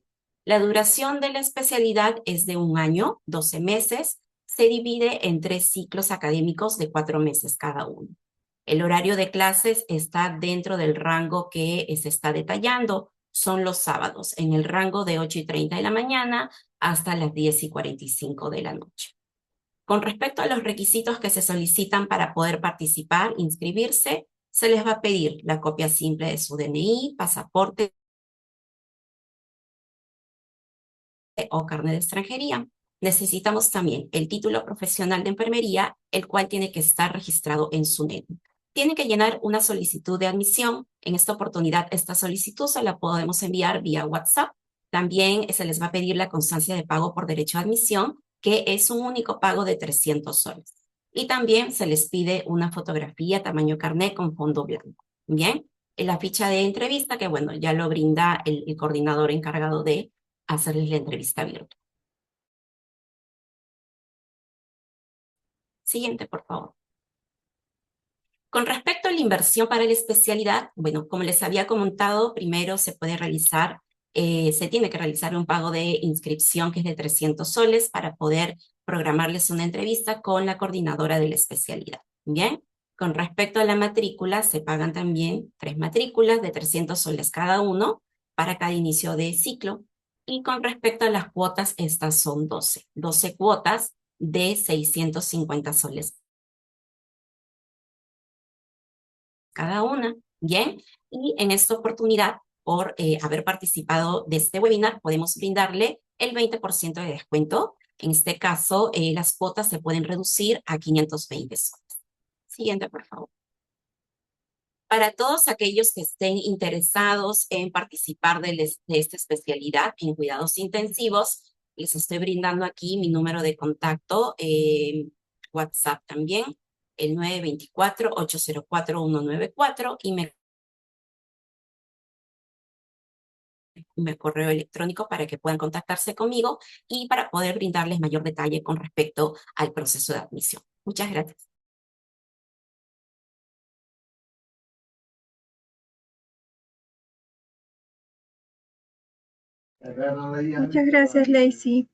la duración de la especialidad es de 1 año, 12 meses. Se divide en 3 ciclos académicos de 4 meses cada uno. El horario de clases está dentro del rango que se está detallando. Son los sábados, en el rango de 8:30 de la mañana hasta las 10:45 de la noche. Con respecto a los requisitos que se solicitan para poder participar, inscribirse, se les va a pedir la copia simple de su DNI, pasaporte o carnet de extranjería. Necesitamos también el título profesional de enfermería, el cual tiene que estar registrado en SUNED. Tienen que llenar una solicitud de admisión. En esta oportunidad, esta solicitud se la podemos enviar vía WhatsApp. También se les va a pedir la constancia de pago por derecho a admisión, que es un único pago de 300 soles. Y también se les pide una fotografía tamaño carnet con fondo blanco. Bien, en la ficha de entrevista, que bueno, ya lo brinda el coordinador encargado de hacerles la entrevista virtual. Siguiente, por favor. Con respecto a la inversión para la especialidad, bueno, como les había comentado, primero se tiene que realizar un pago de inscripción que es de 300 soles para poder programarles una entrevista con la coordinadora de la especialidad. Bien, con respecto a la matrícula, se pagan también 3 matrículas de 300 soles cada uno para cada inicio de ciclo. Y con respecto a las cuotas, estas son 12 cuotas de 650 soles cada una, ¿bien? Y en esta oportunidad, por haber participado de este webinar, podemos brindarle el 20% de descuento. En este caso, las cuotas se pueden reducir a 520 soles. Siguiente, por favor. Para todos aquellos que estén interesados en participar de esta especialidad en cuidados intensivos, les estoy brindando aquí mi número de contacto, WhatsApp también, el 924-804-194 y mi correo electrónico para que puedan contactarse conmigo y para poder brindarles mayor detalle con respecto al proceso de admisión. Muchas gracias. Muchas gracias, Lacey.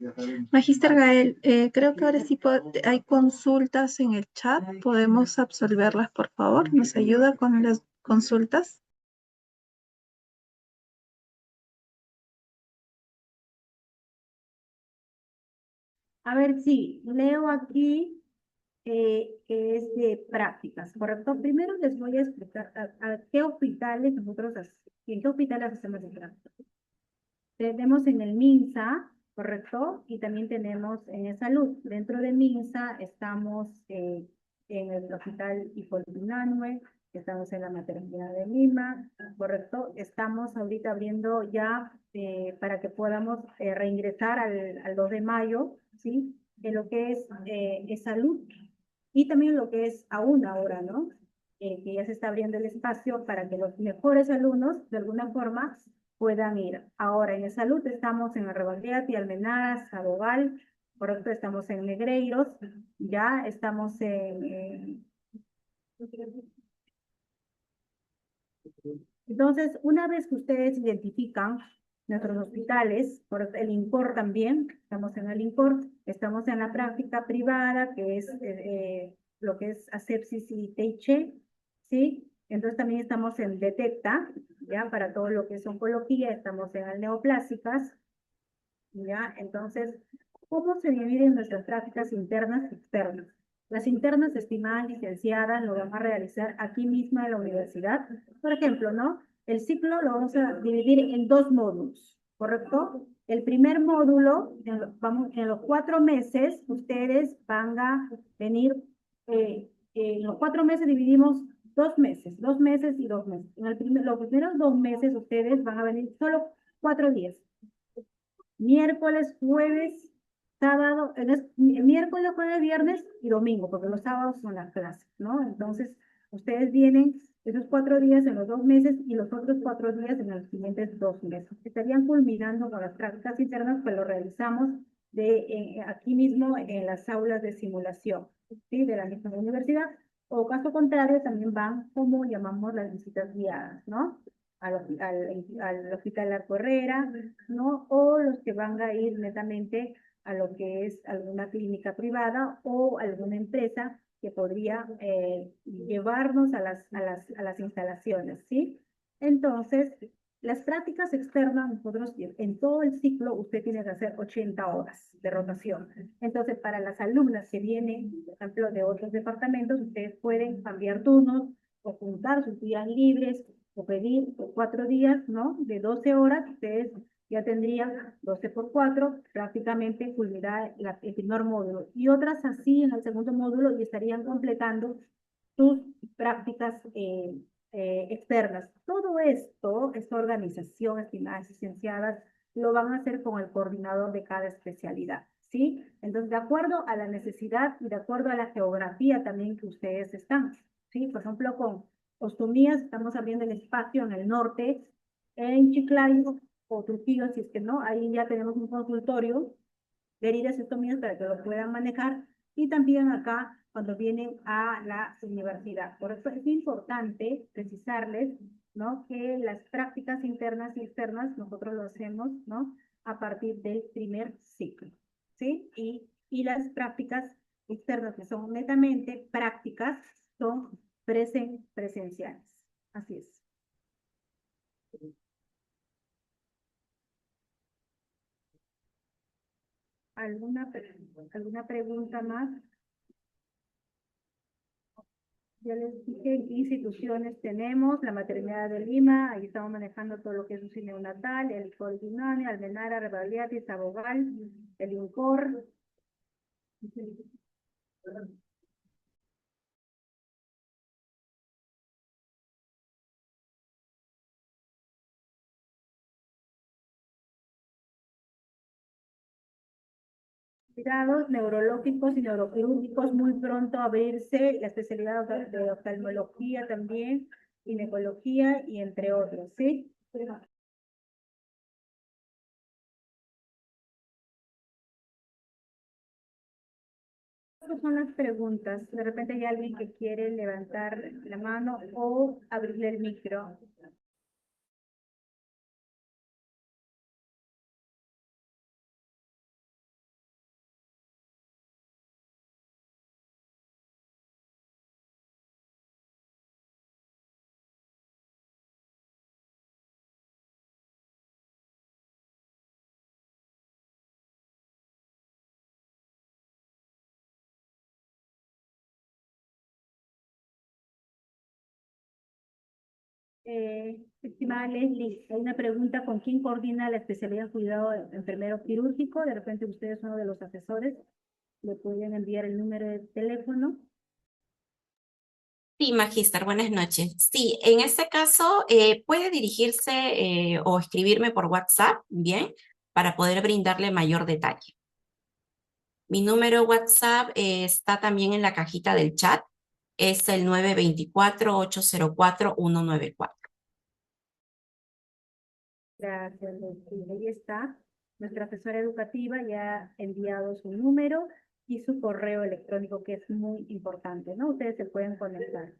Magíster Gael, creo que ahora sí hay consultas en el chat. ¿Podemos absolverlas, por favor? ¿Nos ayuda con las consultas? A ver, sí, leo aquí que es de prácticas, ¿correcto? Primero les voy a explicar a qué hospitales nosotros, en qué hospitales hacemos el prácticas. Tenemos en el MINSA, ¿correcto? Y también tenemos en salud. Dentro de MINSA estamos en el Hospital Hipólito Unanue, estamos en la Maternidad de Lima, ¿correcto? Estamos ahorita abriendo ya para que podamos reingresar al 2 de mayo, ¿sí? En lo que es salud y también lo que es aún ahora, ¿no? Que ya se está abriendo el espacio para que los mejores alumnos, de alguna forma, puedan ir. Ahora, en salud estamos en Arrebagliati, Almenara, Sabogal, correcto, estamos en Negreiros, ya estamos Entonces, una vez que ustedes identifican nuestros hospitales, por el INCOR también, estamos en el INCOR, estamos en la práctica privada, que es lo que es asepsis y TIC, ¿sí? Entonces también estamos en Detecta, ¿ya? Para todo lo que es oncología, estamos en el neoplásicas, ¿ya? Entonces, ¿cómo se dividen nuestras prácticas internas y externas? Las internas, estimadas licenciadas, lo vamos a realizar aquí mismo en la universidad. Por ejemplo, ¿no? El ciclo lo vamos a dividir en 2 módulos, ¿correcto? El primer módulo, en los 4 meses, ustedes van a venir, en los 4 meses dividimos 2 meses y 2 meses. Los primeros 2 meses ustedes van a venir solo 4 días. Miércoles, jueves, sábado, miércoles, jueves, viernes y domingo, porque los sábados son las clases, ¿no? Entonces, ustedes vienen esos 4 días en los 2 meses y los otros 4 días en los siguientes 2 meses. Estarían culminando con las prácticas internas, pues lo realizamos aquí mismo en las aulas de simulación, ¿sí? De la misma universidad. O caso contrario, también van como llamamos las visitas guiadas, ¿no? Al Hospital La Correra, ¿no? O los que van a ir netamente a lo que es alguna clínica privada o alguna empresa que podría llevarnos a las instalaciones, ¿sí? Entonces, las prácticas externas, nosotros en todo el ciclo usted tiene que hacer 80 horas de rotación. Entonces, para las alumnas que vienen, por ejemplo, de otros departamentos, ustedes pueden cambiar turnos o juntar sus días libres o pedir 4 días, ¿no? De 12 horas, ustedes ya tendrían 12 por 4, prácticamente culminará el primer módulo. Y otras así en el segundo módulo y estarían completando sus prácticas externas. Todo esto, esta organización, estimadas licenciadas, lo van a hacer con el coordinador de cada especialidad, ¿sí? Entonces, de acuerdo a la necesidad y de acuerdo a la geografía también que ustedes están, ¿sí? Por ejemplo, con Ostumías estamos abriendo el espacio en el norte, en Chiclayo o Trujillo, si es que no, ahí ya tenemos un consultorio de heridas y ostomías para que lo puedan manejar y también acá cuando vienen a la universidad. Por eso es importante precisarles, ¿no? Que las prácticas internas y externas nosotros lo hacemos, ¿no? A partir del primer ciclo, ¿sí? Y las prácticas externas que son netamente prácticas son presenciales. Así es. ¿Alguna pregunta más? Ya les dije en qué instituciones tenemos, la Maternidad de Lima, ahí estamos manejando todo lo que es un cine neonatal, el ICOR Dinani, Almenara, Rebagliati, Sabogal, el INCOR. Cuidados neurológicos y neuroquirúrgicos muy pronto a abrirse, la especialidad de oftalmología también, ginecología y entre otros, ¿sí? Estas son las preguntas. De repente hay alguien que quiere levantar la mano o abrirle el micro. Estimada Leslie, hay una pregunta: ¿con quién coordina la especialidad en cuidado enfermero quirúrgico? De repente usted es uno de los asesores, le pueden enviar el número de teléfono. Sí, Magister, buenas noches. Sí, en este caso puede dirigirse o escribirme por WhatsApp, bien, para poder brindarle mayor detalle. Mi número WhatsApp está también en la cajita del chat. Es el 924-804-194. Gracias, Leslie. Ahí está. Nuestra asesora educativa ya ha enviado su número y su correo electrónico, que es muy importante, ¿no? Ustedes se pueden conectar.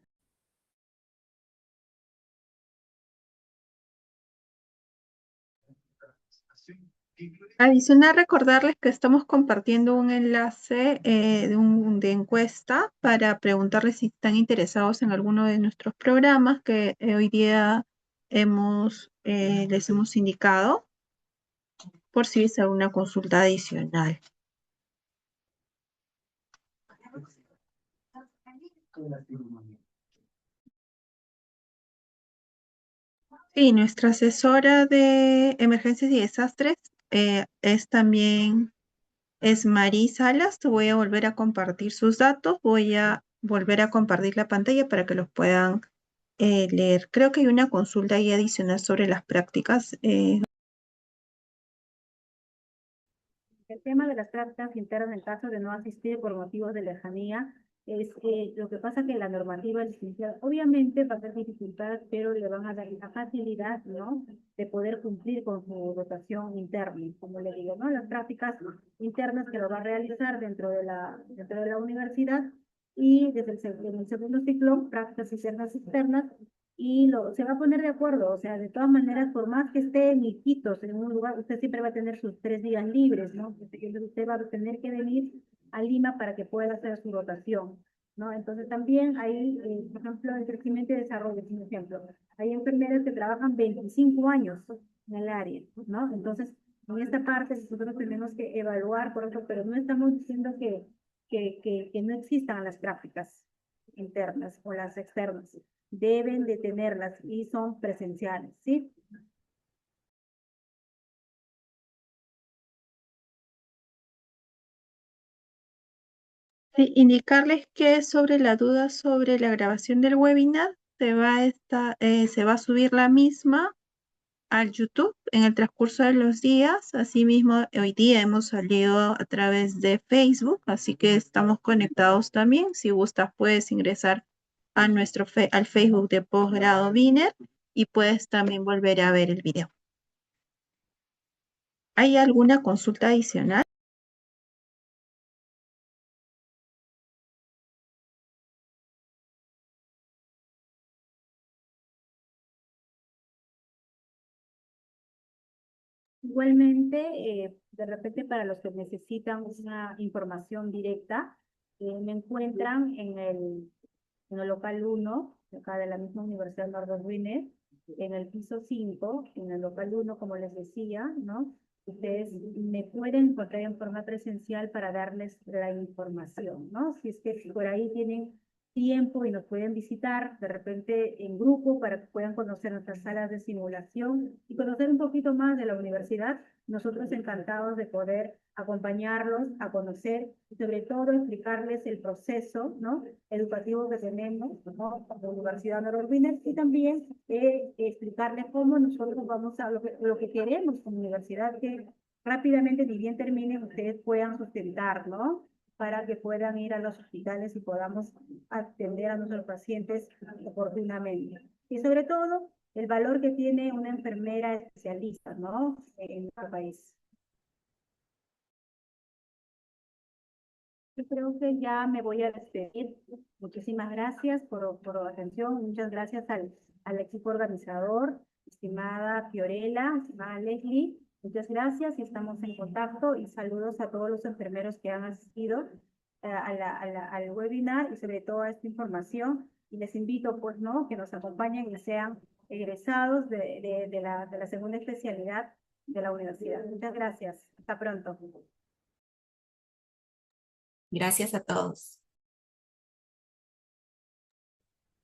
Adicional, recordarles que estamos compartiendo un enlace de encuesta para preguntarles si están interesados en alguno de nuestros programas que hoy día les hemos indicado, por si es alguna consulta adicional. Sí, nuestra asesora de emergencias y desastres es Marí Salas. Te voy a volver a compartir sus datos. Voy a volver a compartir la pantalla para que los puedan leer. Creo que hay una consulta ahí adicional sobre las prácticas. El tema de las prácticas internas en caso de no asistir por motivos de lejanía es lo que pasa que la normativa licenciada obviamente va a ser dificultad, pero le van a dar la facilidad, ¿no?, de poder cumplir con su rotación interna, como le digo, ¿no? Las prácticas internas que lo va a realizar dentro de la universidad, y en el segundo ciclo, prácticas internas externas, y se va a poner de acuerdo. O sea, de todas maneras, por más que esté en Iquitos, en un lugar, usted siempre va a tener sus 3 días libres, ¿no? Usted va a tener que venir a Lima para que pueda hacer su rotación, ¿no? Entonces también hay, por ejemplo, en crecimiento y desarrollo, es un ejemplo. Hay enfermeras que trabajan 25 años en el área, ¿no? Entonces, en esta parte nosotros tenemos que evaluar por eso, pero no estamos diciendo que no existan las prácticas internas o las externas. Deben de tenerlas y son presenciales, ¿sí? Sí, indicarles que sobre la duda sobre la grabación del webinar, se va a subir la misma al YouTube en el transcurso de los días. Asimismo, hoy día hemos salido a través de Facebook, así que estamos conectados también. Si gustas, puedes ingresar a al Facebook de Posgrado Biner y puedes también volver a ver el video. ¿Hay alguna consulta adicional? Igualmente, de repente para los que necesitan una información directa, me encuentran en el local 1, acá de la misma Universidad Northern Winner, en el piso 5, en el local 1, como les decía, ¿no? Ustedes me pueden encontrar en forma presencial para darles la información, ¿no? Si es que por ahí tienen tiempo y nos pueden visitar de repente en grupo para que puedan conocer nuestras salas de simulación y conocer un poquito más de la universidad. Nosotros encantados de poder acompañarlos a conocer y sobre todo explicarles el proceso, ¿no?, educativo que tenemos, ¿no?, como Universidad Northern, y también explicarles cómo nosotros vamos a lo que queremos como universidad, que rápidamente, ni bien terminen, ustedes puedan sustentar, ¿no?, para que puedan ir a los hospitales y podamos atender a nuestros pacientes oportunamente. Y sobre todo, el valor que tiene una enfermera especialista, ¿no?, en nuestro país. Yo creo que ya me voy a despedir. Muchísimas gracias por atención. Muchas gracias al equipo organizador, estimada Fiorella, estimada Leslie. Muchas gracias y estamos en contacto. Y saludos a todos los enfermeros que han asistido al webinar y sobre todo a esta información. Y les invito, pues, ¿no?, que nos acompañen y sean egresados de la segunda especialidad de la universidad. Muchas gracias. Hasta pronto. Gracias a todos.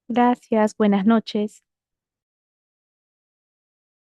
Gracias, buenas noches.